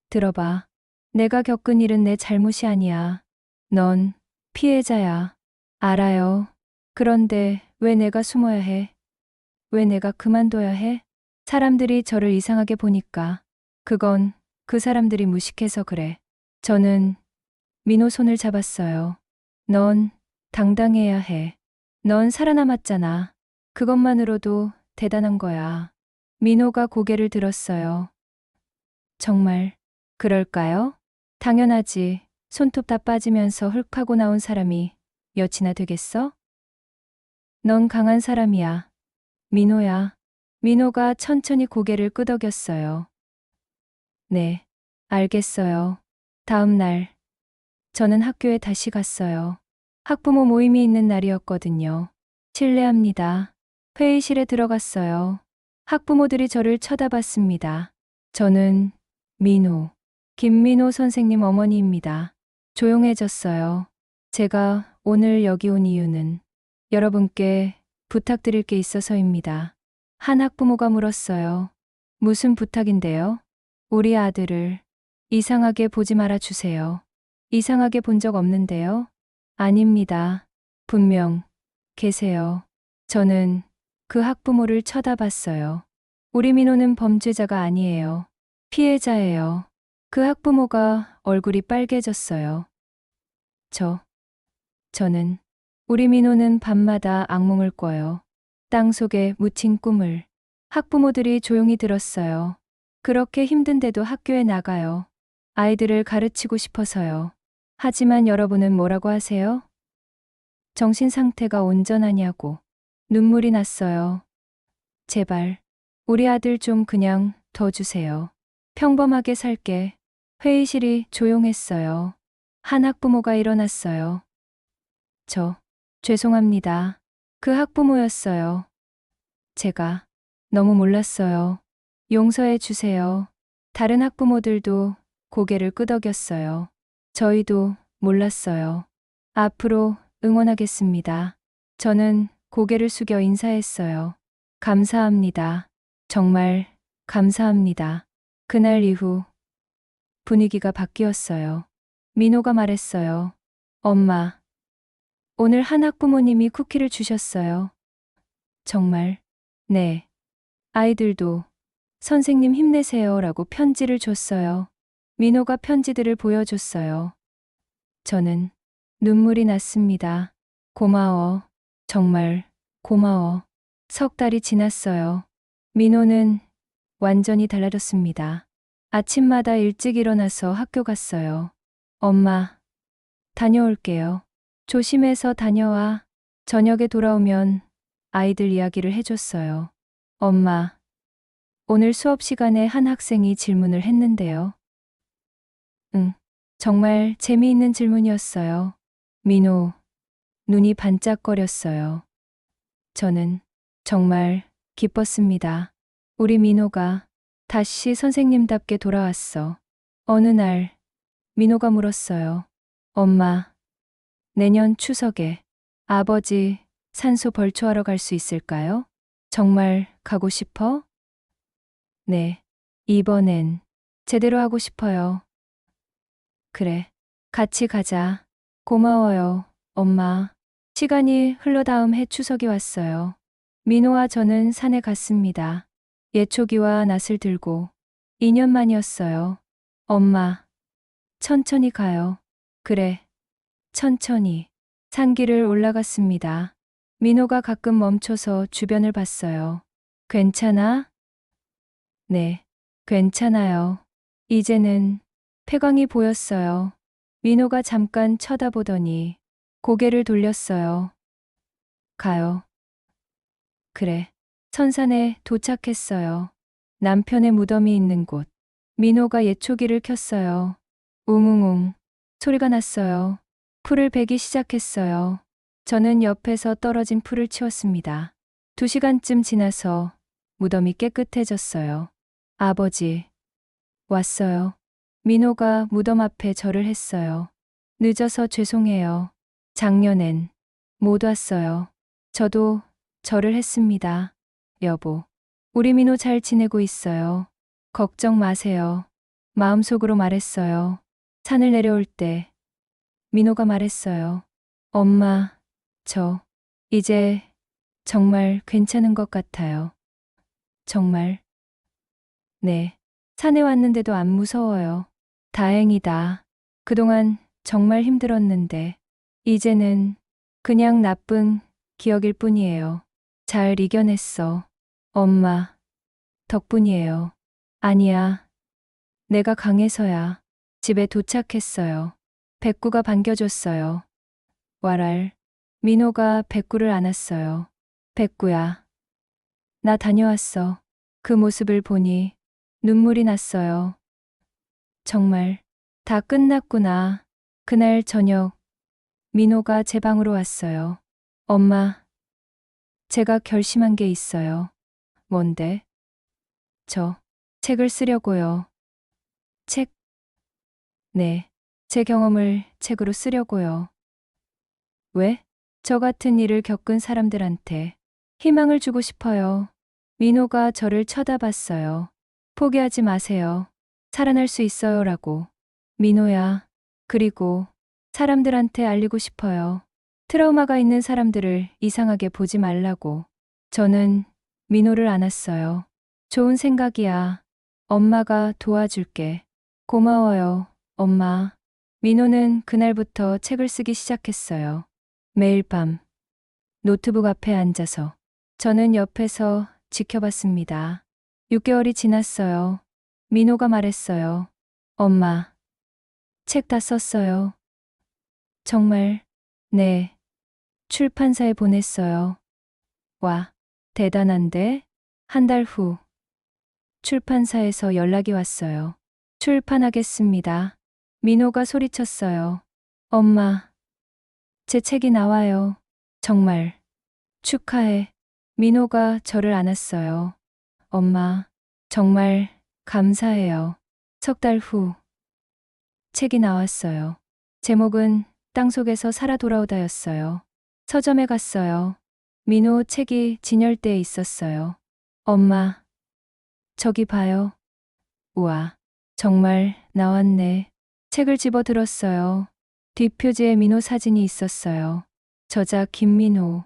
들어봐. 내가 겪은 일은 내 잘못이 아니야. 넌 피해자야. 알아요. 그런데 왜 내가 숨어야 해? 왜 내가 그만둬야 해? 사람들이 저를 이상하게 보니까. 그건 그 사람들이 무식해서 그래. 저는 민호 손을 잡았어요. 넌 당당해야 해. 넌 살아남았잖아. 그것만으로도 대단한 거야. 민호가 고개를 들었어요. 정말 그럴까요? 당연하지. 손톱 다 빠지면서 흙하고 나온 사람이 여친아 되겠어? 넌 강한 사람이야. 민호야. 민호가 천천히 고개를 끄덕였어요. 네, 알겠어요. 다음 날, 저는 학교에 다시 갔어요. 학부모 모임이 있는 날이었거든요. 실례합니다. 회의실에 들어갔어요. 학부모들이 저를 쳐다봤습니다. 저는 민호, 김민호 선생님 어머니입니다. 조용해졌어요. 제가 오늘 여기 온 이유는 여러분께 부탁드릴 게 있어서입니다. 한 학부모가 물었어요. 무슨 부탁인데요? 우리 아들을 이상하게 보지 말아 주세요. 이상하게 본 적 없는데요? 아닙니다. 분명 계세요. 저는 그 학부모를 쳐다봤어요. 우리 민호는 범죄자가 아니에요. 피해자예요. 그 학부모가 얼굴이 빨개졌어요. 저는 우리 민호는 밤마다 악몽을 꿔요. 땅 속에 묻힌 꿈을. 학부모들이 조용히 들었어요. 그렇게 힘든데도 학교에 나가요. 아이들을 가르치고 싶어서요. 하지만 여러분은 뭐라고 하세요? 정신 상태가 온전하냐고. 눈물이 났어요. 제발, 우리 아들 좀 그냥 더 주세요. 평범하게 살게. 회의실이 조용했어요. 한 학부모가 일어났어요. 죄송합니다. 그 학부모였어요. 제가 너무 몰랐어요. 용서해 주세요. 다른 학부모들도 고개를 끄덕였어요. 저희도 몰랐어요. 앞으로 응원하겠습니다. 저는 고개를 숙여 인사했어요. 감사합니다. 정말 감사합니다. 그날 이후 분위기가 바뀌었어요. 민호가 말했어요. 엄마, 오늘 한 학부모님이 쿠키를 주셨어요. 정말? 네. 아이들도 선생님 힘내세요 라고 편지를 줬어요. 민호가 편지들을 보여줬어요. 저는 눈물이 났습니다. 고마워. 정말 고마워. 석 달이 지났어요. 민호는 완전히 달라졌습니다. 아침마다 일찍 일어나서 학교 갔어요. 엄마, 다녀올게요. 조심해서 다녀와. 저녁에 돌아오면 아이들 이야기를 해줬어요. 엄마, 오늘 수업 시간에 한 학생이 질문을 했는데요. 응, 정말 재미있는 질문이었어요. 민호, 눈이 반짝거렸어요. 저는 정말 기뻤습니다. 우리 민호가 다시 선생님답게 돌아왔어. 어느 날, 민호가 물었어요. 엄마, 내년 추석에 아버지 산소 벌초하러 갈 수 있을까요? 정말 가고 싶어? 네, 이번엔 제대로 하고 싶어요. 그래, 같이 가자. 고마워요, 엄마. 시간이 흘러 다음 해 추석이 왔어요. 민호와 저는 산에 갔습니다. 예초기와 낫을 들고 2년 만이었어요. 엄마, 천천히 가요. 그래, 천천히. 산길을 올라갔습니다. 민호가 가끔 멈춰서 주변을 봤어요. 괜찮아? 네, 괜찮아요. 이제는 폐광이 보였어요. 민호가 잠깐 쳐다보더니 고개를 돌렸어요. 가요. 그래. 선산에 도착했어요. 남편의 무덤이 있는 곳. 민호가 예초기를 켰어요. 웅웅웅 소리가 났어요. 풀을 베기 시작했어요. 저는 옆에서 떨어진 풀을 치웠습니다. 2시간쯤 지나서 무덤이 깨끗해졌어요. 아버지, 왔어요. 민호가 무덤 앞에 절을 했어요. 늦어서 죄송해요. 작년엔 못 왔어요. 저도 절을 했습니다. 여보, 우리 민호 잘 지내고 있어요. 걱정 마세요. 마음속으로 말했어요. 산을 내려올 때 민호가 말했어요. 엄마, 저 이제 정말 괜찮은 것 같아요. 정말. 네. 산에 왔는데도 안 무서워요. 다행이다. 그동안 정말 힘들었는데 이제는 그냥 나쁜 기억일 뿐이에요. 잘 이겨냈어. 엄마, 덕분이에요. 아니야, 내가 강해서야. 집에 도착했어요. 백구가 반겨줬어요. 왈랄. 민호가 백구를 안았어요. 백구야, 나 다녀왔어. 그 모습을 보니 눈물이 났어요. 정말 다 끝났구나. 그날 저녁 민호가 제 방으로 왔어요. 엄마, 제가 결심한 게 있어요. 뭔데? 저 책을 쓰려고요. 책? 네. 제 경험을 책으로 쓰려고요. 왜? 저 같은 일을 겪은 사람들한테 희망을 주고 싶어요. 민호가 저를 쳐다봤어요. 포기하지 마세요. 살아날 수 있어요 라고. 민호야. 그리고 사람들한테 알리고 싶어요. 트라우마가 있는 사람들을 이상하게 보지 말라고. 저는 민호를 안았어요. 좋은 생각이야. 엄마가 도와줄게. 고마워요, 엄마. 민호는 그날부터 책을 쓰기 시작했어요. 매일 밤 노트북 앞에 앉아서 저는 옆에서 지켜봤습니다. 6개월이 지났어요. 민호가 말했어요. 엄마, 책 다 썼어요. 정말? 네. 출판사에 보냈어요. 와, 대단한데? 한 달 후 출판사에서 연락이 왔어요. 출판하겠습니다. 민호가 소리쳤어요. 엄마, 제 책이 나와요. 정말 축하해. 민호가 저를 안았어요. 엄마, 정말 감사해요. 석 달 후 책이 나왔어요. 제목은 땅속에서 살아 돌아오다였어요. 서점에 갔어요. 민호 책이 진열대에 있었어요. 엄마, 저기 봐요. 우와, 정말 나왔네. 책을 집어 들었어요. 뒷표지에 민호 사진이 있었어요. 저자 김민호.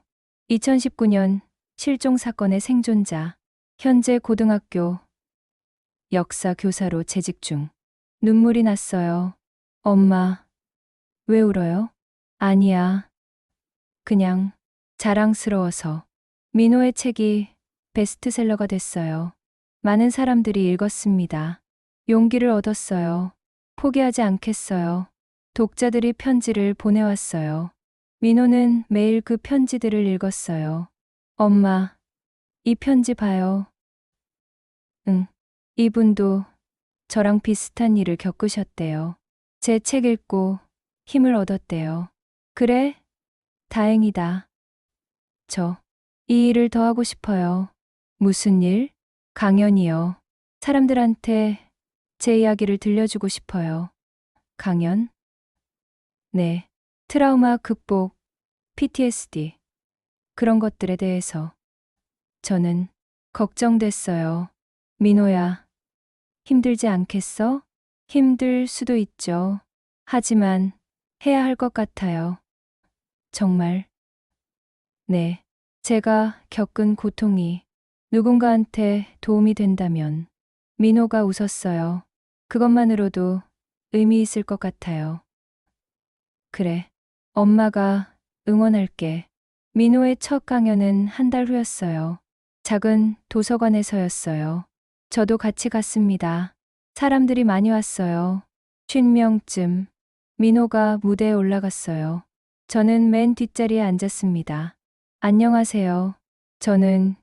2019년 실종 사건의 생존자. 현재 고등학교 역사 교사로 재직 중. 눈물이 났어요. 엄마, 왜 울어요? 아니야. 그냥 자랑스러워서. 민호의 책이 베스트셀러가 됐어요. 많은 사람들이 읽었습니다. 용기를 얻었어요. 포기하지 않겠어요. 독자들이 편지를 보내왔어요. 민호는 매일 그 편지들을 읽었어요. 엄마, 이 편지 봐요. 응. 이분도 저랑 비슷한 일을 겪으셨대요. 제 책 읽고 힘을 얻었대요. 그래? 다행이다. 저 이 일을 더 하고 싶어요. 무슨 일? 강연이요. 사람들한테 제 이야기를 들려주고 싶어요. 강연? 네. 트라우마 극복, PTSD. 그런 것들에 대해서. 저는 걱정됐어요. 민호야, 힘들지 않겠어? 힘들 수도 있죠. 하지만 해야 할 것 같아요. 정말. 네. 제가 겪은 고통이 누군가한테 도움이 된다면. 민호가 웃었어요. 그것만으로도 의미 있을 것 같아요. 그래. 엄마가 응원할게. 민호의 첫 강연은 한 달 후였어요. 작은 도서관에서였어요. 저도 같이 갔습니다. 사람들이 많이 왔어요. 50명쯤. 민호가 무대에 올라갔어요. 저는 맨 뒷자리에 앉았습니다. 안녕하세요. 저는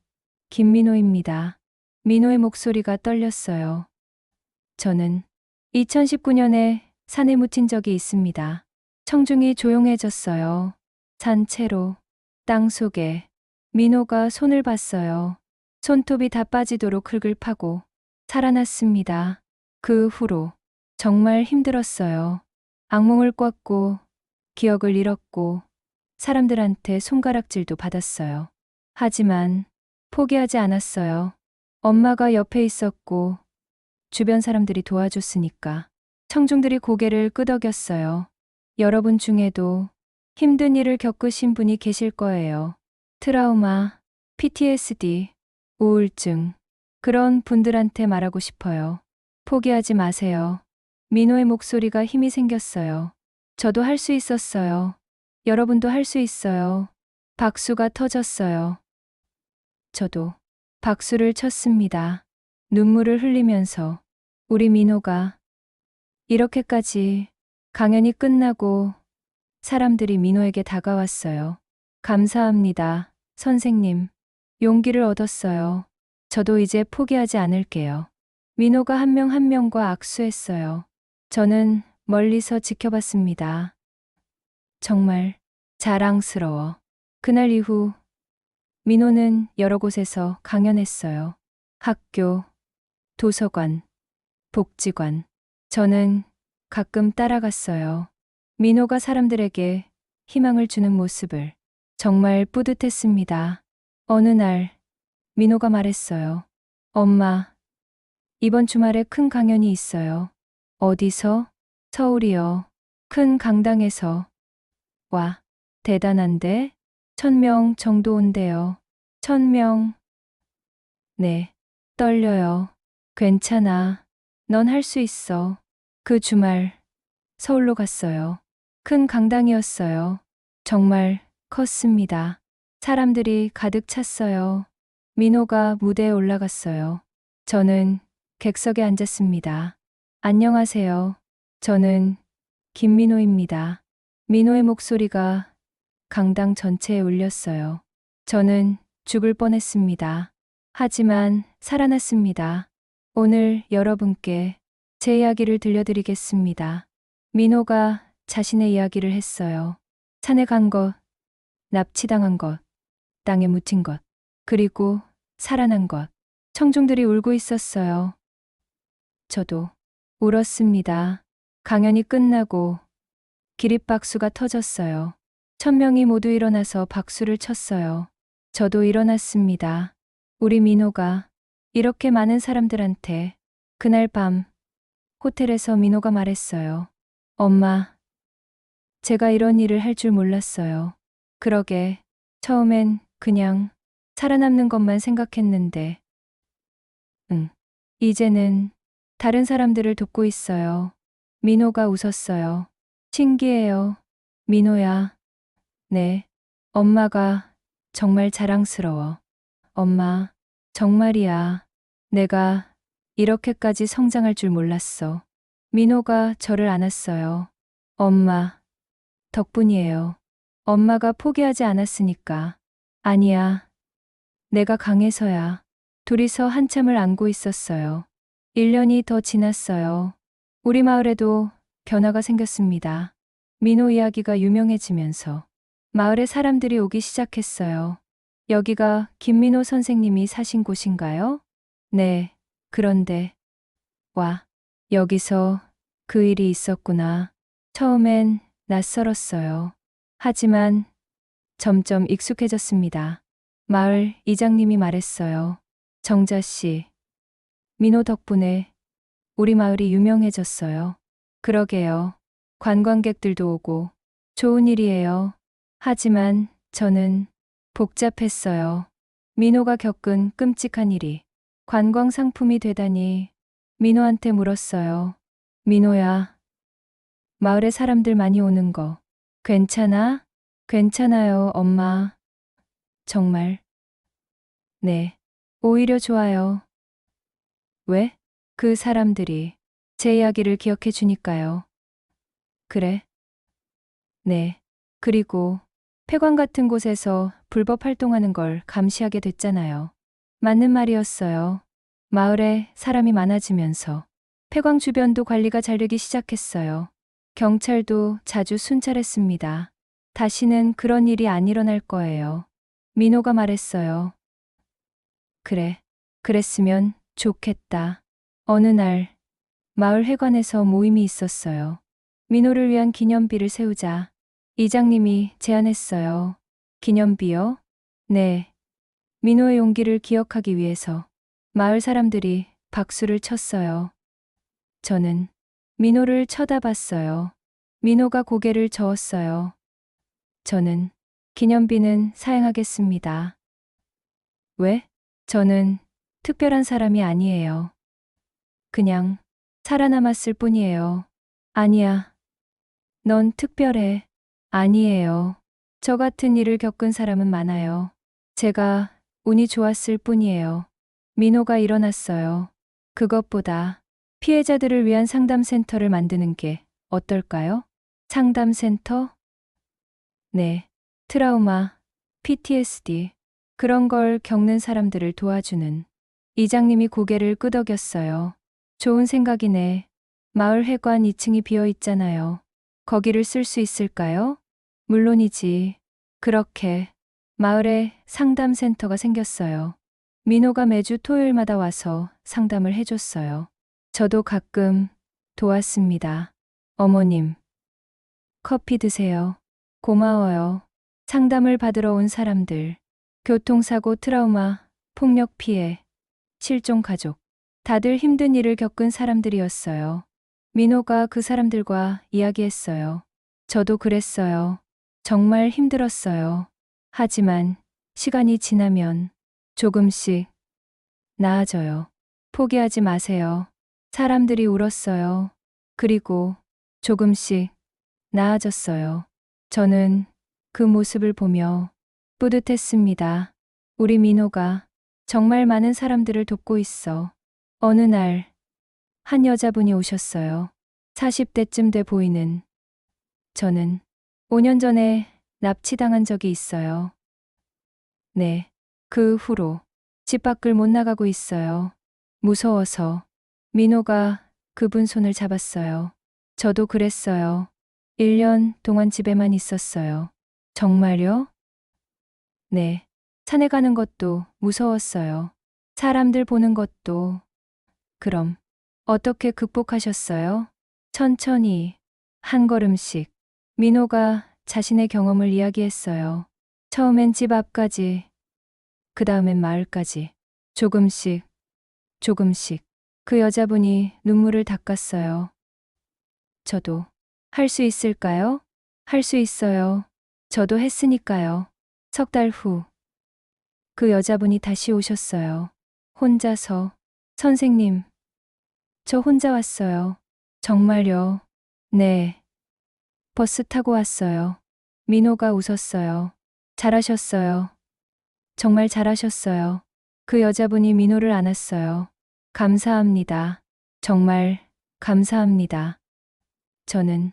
김민호입니다. 민호의 목소리가 떨렸어요. 저는 2019년에 산에 묻힌 적이 있습니다. 청중이 조용해졌어요. 산채로, 땅 속에. 민호가 손을 봤어요. 손톱이 다 빠지도록 흙을 파고 살아났습니다. 그 후로 정말 힘들었어요. 악몽을 꿨고 기억을 잃었고 사람들한테 손가락질도 받았어요. 하지만 포기하지 않았어요. 엄마가 옆에 있었고 주변 사람들이 도와줬으니까. 청중들이 고개를 끄덕였어요. 여러분 중에도 힘든 일을 겪으신 분이 계실 거예요. 트라우마, PTSD, 우울증. 그런 분들한테 말하고 싶어요. 포기하지 마세요. 민호의 목소리가 힘이 생겼어요. 저도 할 수 있었어요. 여러분도 할 수 있어요. 박수가 터졌어요. 저도 박수를 쳤습니다. 눈물을 흘리면서 우리 민호가 이렇게까지 강연이 끝나고 사람들이 민호에게 다가왔어요. 감사합니다, 선생님. 용기를 얻었어요. 저도 이제 포기하지 않을게요. 민호가 한 명 한 명과 악수했어요. 저는 멀리서 지켜봤습니다. 정말 자랑스러워. 그날 이후 민호는 여러 곳에서 강연했어요. 학교, 도서관, 복지관. 저는 가끔 따라갔어요. 민호가 사람들에게 희망을 주는 모습을 정말 뿌듯했습니다. 어느 날 민호가 말했어요. 엄마, 이번 주말에 큰 강연이 있어요. 어디서? 서울이요. 큰 강당에서. 와, 대단한데? 1000명 정도 온대요. 1000명. 네, 떨려요. 괜찮아. 넌 할 수 있어. 그 주말 서울로 갔어요. 큰 강당이었어요. 정말 컸습니다. 사람들이 가득 찼어요. 민호가 무대에 올라갔어요. 저는 객석에 앉았습니다. 안녕하세요. 저는 김민호입니다. 민호의 목소리가 강당 전체에 울렸어요. 저는 죽을 뻔했습니다. 하지만 살아났습니다. 오늘 여러분께 제 이야기를 들려드리겠습니다. 민호가 자신의 이야기를 했어요. 산에 간 것, 납치당한 것, 땅에 묻힌 것, 그리고 살아난 것. 청중들이 울고 있었어요. 저도 울었습니다. 강연이 끝나고 기립박수가 터졌어요. 1000명이 모두 일어나서 박수를 쳤어요. 저도 일어났습니다. 우리 민호가 이렇게 많은 사람들한테 그날 밤 호텔에서 민호가 말했어요. 엄마, 제가 이런 일을 할 줄 몰랐어요. 그러게, 처음엔 그냥 살아남는 것만 생각했는데, 이제는 다른 사람들을 돕고 있어요. 민호가 웃었어요. 신기해요. 민호야. 네, 엄마가 정말 자랑스러워. 엄마, 정말이야. 내가 이렇게까지 성장할 줄 몰랐어. 민호가 저를 안았어요. 엄마, 덕분이에요. 엄마가 포기하지 않았으니까. 아니야. 내가 강해서야. 둘이서 한참을 안고 있었어요. 1년이 더 지났어요. 우리 마을에도 변화가 생겼습니다. 민호 이야기가 유명해지면서 마을에 사람들이 오기 시작했어요. 여기가 김민호 선생님이 사신 곳인가요? 네, 그런데, 와, 여기서 그 일이 있었구나. 처음엔 낯설었어요. 하지만 점점 익숙해졌습니다. 마을 이장님이 말했어요. 정자 씨, 민호 덕분에 우리 마을이 유명해졌어요. 그러게요. 관광객들도 오고 좋은 일이에요. 하지만 저는 복잡했어요. 민호가 겪은 끔찍한 일이 관광 상품이 되다니. 민호한테 물었어요. 민호야, 마을에 사람들 많이 오는 거 괜찮아? 괜찮아요, 엄마. 정말. 네. 오히려 좋아요. 왜? 그 사람들이 제 이야기를 기억해 주니까요. 그래? 네. 그리고 폐광 같은 곳에서 불법 활동하는 걸 감시하게 됐잖아요. 맞는 말이었어요. 마을에 사람이 많아지면서 폐광 주변도 관리가 잘 되기 시작했어요. 경찰도 자주 순찰했습니다. 다시는 그런 일이 안 일어날 거예요. 민호가 말했어요. 그래, 그랬으면 좋겠다. 어느 날 마을 회관에서 모임이 있었어요. 민호를 위한 기념비를 세우자 이장님이 제안했어요. 기념비요? 네. 민호의 용기를 기억하기 위해서 마을 사람들이 박수를 쳤어요. 저는 민호를 쳐다봤어요. 민호가 고개를 저었어요. 저는 기념비는 사양하겠습니다. 왜? 저는 특별한 사람이 아니에요. 그냥 살아남았을 뿐이에요. 아니야. 넌 특별해. 아니에요. 저 같은 일을 겪은 사람은 많아요. 제가 운이 좋았을 뿐이에요. 민호가 일어났어요. 그것보다 피해자들을 위한 상담센터를 만드는 게 어떨까요? 상담센터? 네. 트라우마, PTSD, 그런 걸 겪는 사람들을 도와주는. 이장님이 고개를 끄덕였어요. 좋은 생각이네. 마을 회관 2층이 비어 있잖아요. 거기를 쓸 수 있을까요? 물론이지. 그렇게 마을에 상담센터가 생겼어요. 민호가 매주 토요일마다 와서 상담을 해줬어요. 저도 가끔 도왔습니다. 어머님, 커피 드세요. 고마워요. 상담을 받으러 온 사람들, 교통사고, 트라우마, 폭력 피해, 실종 가족, 다들 힘든 일을 겪은 사람들이었어요. 민호가 그 사람들과 이야기했어요. 저도 그랬어요. 정말 힘들었어요. 하지만 시간이 지나면 조금씩 나아져요. 포기하지 마세요. 사람들이 울었어요. 그리고 조금씩 나아졌어요. 저는 그 모습을 보며 뿌듯했습니다. 우리 민호가 정말 많은 사람들을 돕고 있어. 어느 날, 한 여자분이 오셨어요. 40대쯤 돼 보이는. 저는 5년 전에 납치당한 적이 있어요. 네. 그 후로 집 밖을 못 나가고 있어요. 무서워서. 민호가 그분 손을 잡았어요. 저도 그랬어요. 1년 동안 집에만 있었어요. 정말요? 네. 산에 가는 것도 무서웠어요. 사람들 보는 것도. 그럼 어떻게 극복하셨어요? 천천히, 한 걸음씩. 민호가 자신의 경험을 이야기했어요. 처음엔 집 앞까지, 그 다음엔 마을까지. 조금씩, 조금씩. 그 여자분이 눈물을 닦았어요. 저도 할 수 있을까요? 할 수 있어요. 저도 했으니까요. 석 달 후, 그 여자분이 다시 오셨어요. 혼자서. 선생님, 저 혼자 왔어요. 정말요? 네. 버스 타고 왔어요. 민호가 웃었어요. 잘하셨어요. 정말 잘하셨어요. 그 여자분이 민호를 안았어요. 감사합니다. 정말 감사합니다. 저는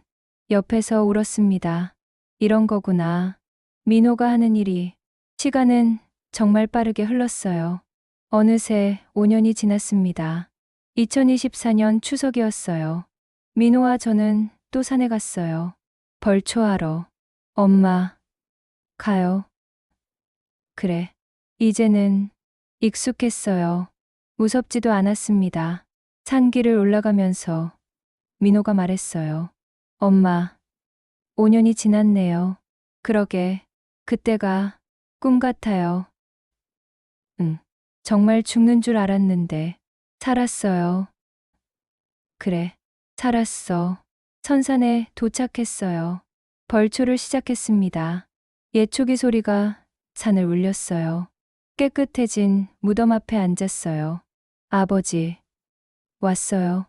옆에서 울었습니다. 이런 거구나. 민호가 하는 일이. 시간은 정말 빠르게 흘렀어요. 어느새 5년이 지났습니다. 2024년 추석이었어요. 민호와 저는 또 산에 갔어요. 벌초하러. 엄마, 가요. 그래. 이제는 익숙했어요. 무섭지도 않았습니다. 산길을 올라가면서 민호가 말했어요. 엄마, 5년이 지났네요. 그러게, 그때가 꿈 같아요. 응, 정말 죽는 줄 알았는데, 살았어요. 그래, 살았어. 선산에 도착했어요. 벌초를 시작했습니다. 예초기 소리가 산을 울렸어요. 깨끗해진 무덤 앞에 앉았어요. 아버지, 왔어요.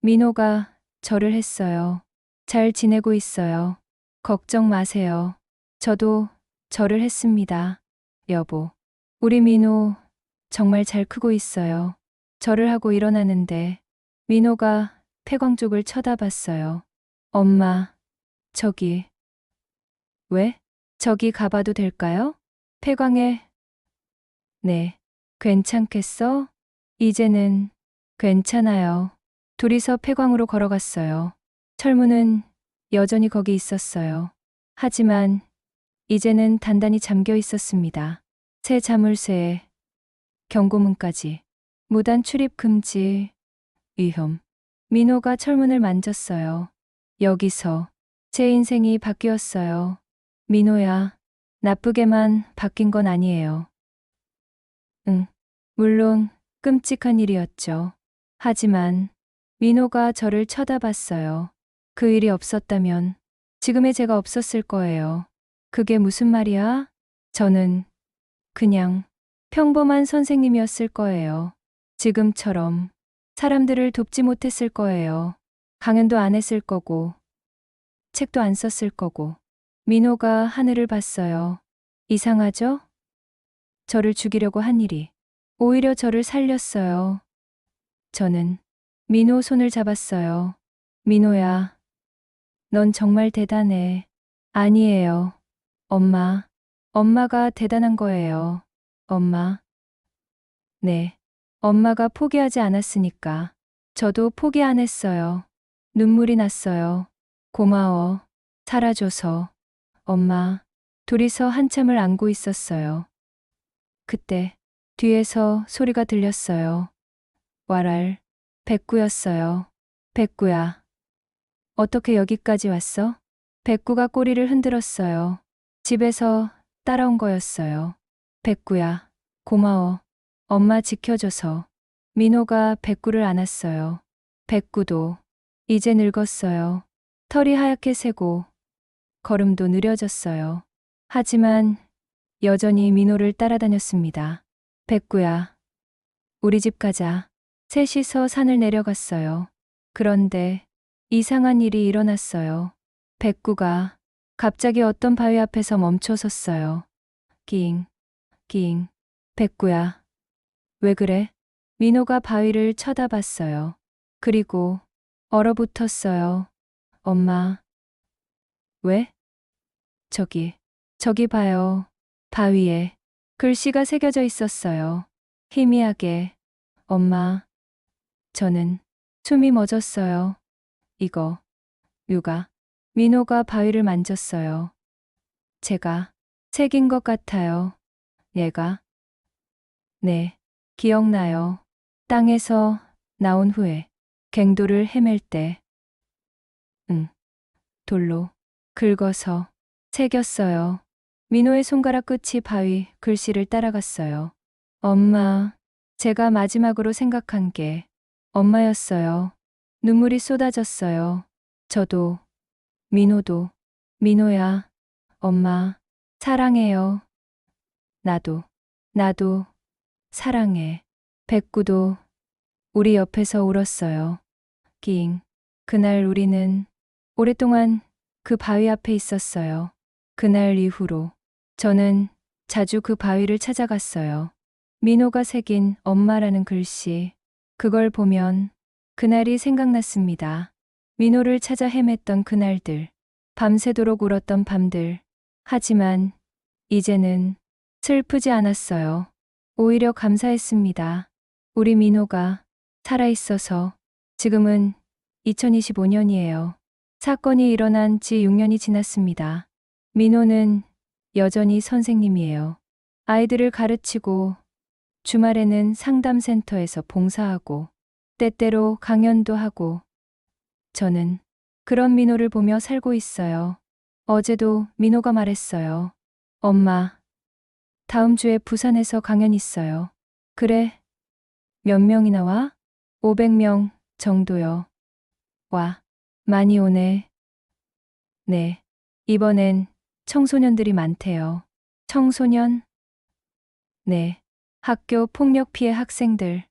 민호가 절을 했어요. 잘 지내고 있어요. 걱정 마세요. 저도 절을 했습니다. 여보, 우리 민호 정말 잘 크고 있어요. 절을 하고 일어나는데 민호가 폐광 쪽을 쳐다봤어요. 엄마, 저기. 왜? 저기 가봐도 될까요? 폐광에. 네. 괜찮겠어? 이제는 괜찮아요. 둘이서 폐광으로 걸어갔어요. 철문은 여전히 거기 있었어요. 하지만 이제는 단단히 잠겨 있었습니다. 새 자물쇠에 경고문까지. 무단 출입 금지. 위험. 민호가 철문을 만졌어요. 여기서 제 인생이 바뀌었어요. 민호야, 나쁘게만 바뀐 건 아니에요. 응, 물론 끔찍한 일이었죠. 하지만 민호가 저를 쳐다봤어요. 그 일이 없었다면 지금의 제가 없었을 거예요. 그게 무슨 말이야? 저는 그냥 평범한 선생님이었을 거예요. 지금처럼 사람들을 돕지 못했을 거예요. 강연도 안 했을 거고, 책도 안 썼을 거고. 민호가 하늘을 봤어요. 이상하죠? 저를 죽이려고 한 일이 오히려 저를 살렸어요. 저는 민호 손을 잡았어요. 민호야, 넌 정말 대단해. 아니에요. 엄마. 엄마가 대단한 거예요. 엄마. 네. 엄마가 포기하지 않았으니까. 저도 포기 안 했어요. 눈물이 났어요. 고마워. 살아줘서. 엄마. 둘이서 한참을 안고 있었어요. 그때 뒤에서 소리가 들렸어요. 와랄. 백구였어요. 백구야. 어떻게 여기까지 왔어? 백구가 꼬리를 흔들었어요. 집에서 따라온 거였어요. 백구야, 고마워. 엄마 지켜줘서. 민호가 백구를 안았어요. 백구도 이제 늙었어요. 털이 하얗게 새고 걸음도 느려졌어요. 하지만 여전히 민호를 따라다녔습니다. 백구야, 우리 집 가자. 셋이서 산을 내려갔어요. 그런데 이상한 일이 일어났어요. 백구가 갑자기 어떤 바위 앞에서 멈춰 섰어요. 낑, 낑. 백구야, 왜 그래? 민호가 바위를 쳐다봤어요. 그리고 얼어붙었어요. 엄마. 왜? 저기 봐요. 바위에 글씨가 새겨져 있었어요. 희미하게. 엄마. 저는 숨이 멎었어요. 이거, 류가. 민호가 바위를 만졌어요. 제가 책인 것 같아요. 얘가. 네, 기억나요. 땅에서 나온 후에 갱도를 헤맬 때. 돌로 긁어서 새겼어요. 민호의 손가락 끝이 바위 글씨를 따라갔어요. 엄마. 제가 마지막으로 생각한 게 엄마였어요. 눈물이 쏟아졌어요. 저도, 민호도. 민호야, 엄마, 사랑해요. 나도, 사랑해. 백구도 우리 옆에서 울었어요. 낑. 그날 우리는 오랫동안 그 바위 앞에 있었어요. 그날 이후로 저는 자주 그 바위를 찾아갔어요. 민호가 새긴 엄마라는 글씨. 그걸 보면 그날이 생각났습니다. 민호를 찾아 헤맸던 그날들. 밤새도록 울었던 밤들. 하지만 이제는 슬프지 않았어요. 오히려 감사했습니다. 우리 민호가 살아있어서. 지금은 2025년이에요. 사건이 일어난 지 6년이 지났습니다. 민호는 여전히 선생님이에요. 아이들을 가르치고 주말에는 상담센터에서 봉사하고 때때로 강연도 하고 저는 그런 민호를 보며 살고 있어요. 어제도 민호가 말했어요. 엄마, 다음 주에 부산에서 강연 있어요. 그래, 몇 명이나 와? 500명 정도요. 와, 많이 오네. 네, 이번엔 청소년들이 많대요. 청소년? 네, 학교 폭력 피해 학생들.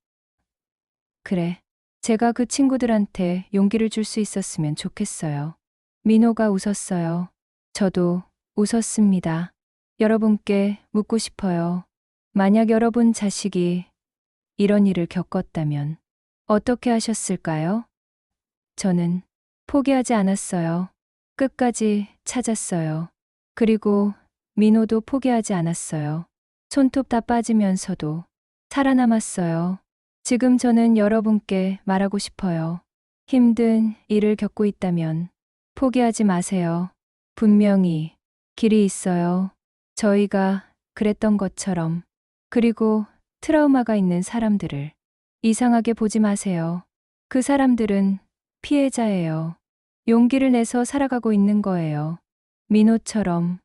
그래, 제가 그 친구들한테 용기를 줄 수 있었으면 좋겠어요. 민호가 웃었어요. 저도 웃었습니다. 여러분께 묻고 싶어요. 만약 여러분 자식이 이런 일을 겪었다면 어떻게 하셨을까요? 저는 포기하지 않았어요. 끝까지 찾았어요. 그리고 민호도 포기하지 않았어요. 손톱 다 빠지면서도 살아남았어요. 지금 저는 여러분께 말하고 싶어요. 힘든 일을 겪고 있다면 포기하지 마세요. 분명히 길이 있어요. 저희가 그랬던 것처럼. 그리고 트라우마가 있는 사람들을 이상하게 보지 마세요. 그 사람들은 피해자예요. 용기를 내서 살아가고 있는 거예요. 민호처럼.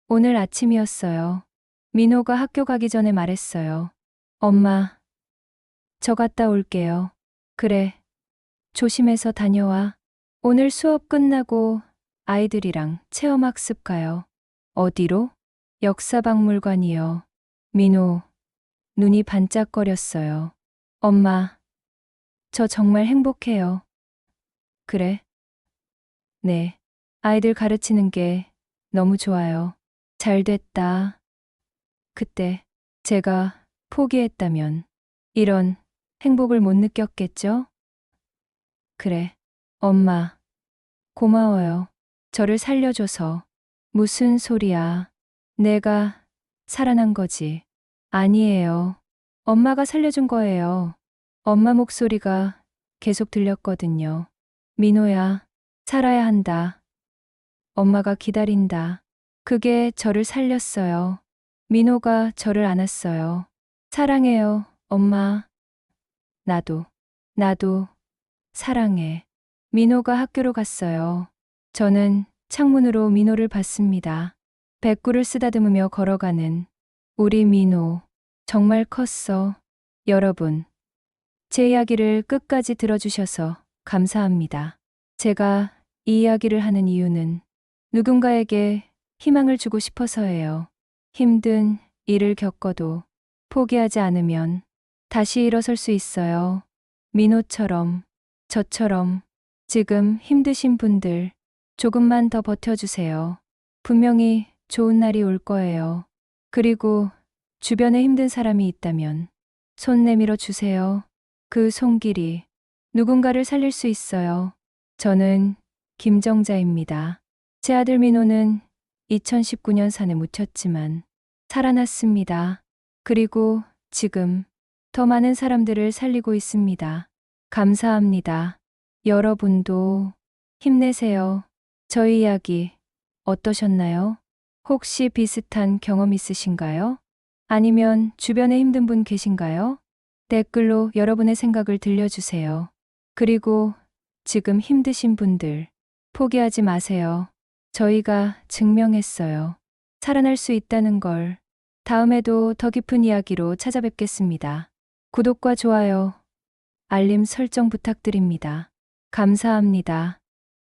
오늘 아침이었어요. 민호가 학교 가기 전에 말했어요. 엄마, 저 갔다 올게요. 그래, 조심해서 다녀와. 오늘 수업 끝나고 아이들이랑 체험학습 가요. 어디로? 역사박물관이요. 민호, 눈이 반짝거렸어요. 엄마, 저 정말 행복해요. 그래? 네. 아이들 가르치는 게 너무 좋아요. 잘 됐다. 그때 제가 포기했다면 이런 행복을 못 느꼈겠죠? 그래. 엄마, 고마워요. 저를 살려줘서. 무슨 소리야. 내가 살아난 거지. 아니에요. 엄마가 살려준 거예요. 엄마 목소리가 계속 들렸거든요. 민호야, 살아야 한다. 엄마가 기다린다. 그게 저를 살렸어요. 민호가 저를 안았어요. 사랑해요, 엄마. 나도 사랑해. 민호가 학교로 갔어요. 저는 창문으로 민호를 봤습니다. 백구를 쓰다듬으며 걸어가는 우리 민호. 정말 컸어. 여러분, 제 이야기를 끝까지 들어주셔서 감사합니다. 제가 이 이야기를 하는 이유는 누군가에게 희망을 주고 싶어서예요. 힘든 일을 겪어도 포기하지 않으면 다시 일어설 수 있어요. 민호처럼, 저처럼 지금 힘드신 분들 조금만 더 버텨주세요. 분명히 좋은 날이 올 거예요. 그리고 주변에 힘든 사람이 있다면 손 내밀어 주세요. 그 손길이 누군가를 살릴 수 있어요. 저는 김정자입니다. 제 아들 민호는 2019년 산에 묻혔지만 살아났습니다. 그리고 지금 더 많은 사람들을 살리고 있습니다. 감사합니다. 여러분도 힘내세요. 저희 이야기 어떠셨나요? 혹시 비슷한 경험 있으신가요? 아니면 주변에 힘든 분 계신가요? 댓글로 여러분의 생각을 들려주세요. 그리고 지금 힘드신 분들 포기하지 마세요. 저희가 증명했어요. 살아날 수 있다는 걸. 다음에도 더 깊은 이야기로 찾아뵙겠습니다. 구독과 좋아요, 알림 설정 부탁드립니다. 감사합니다.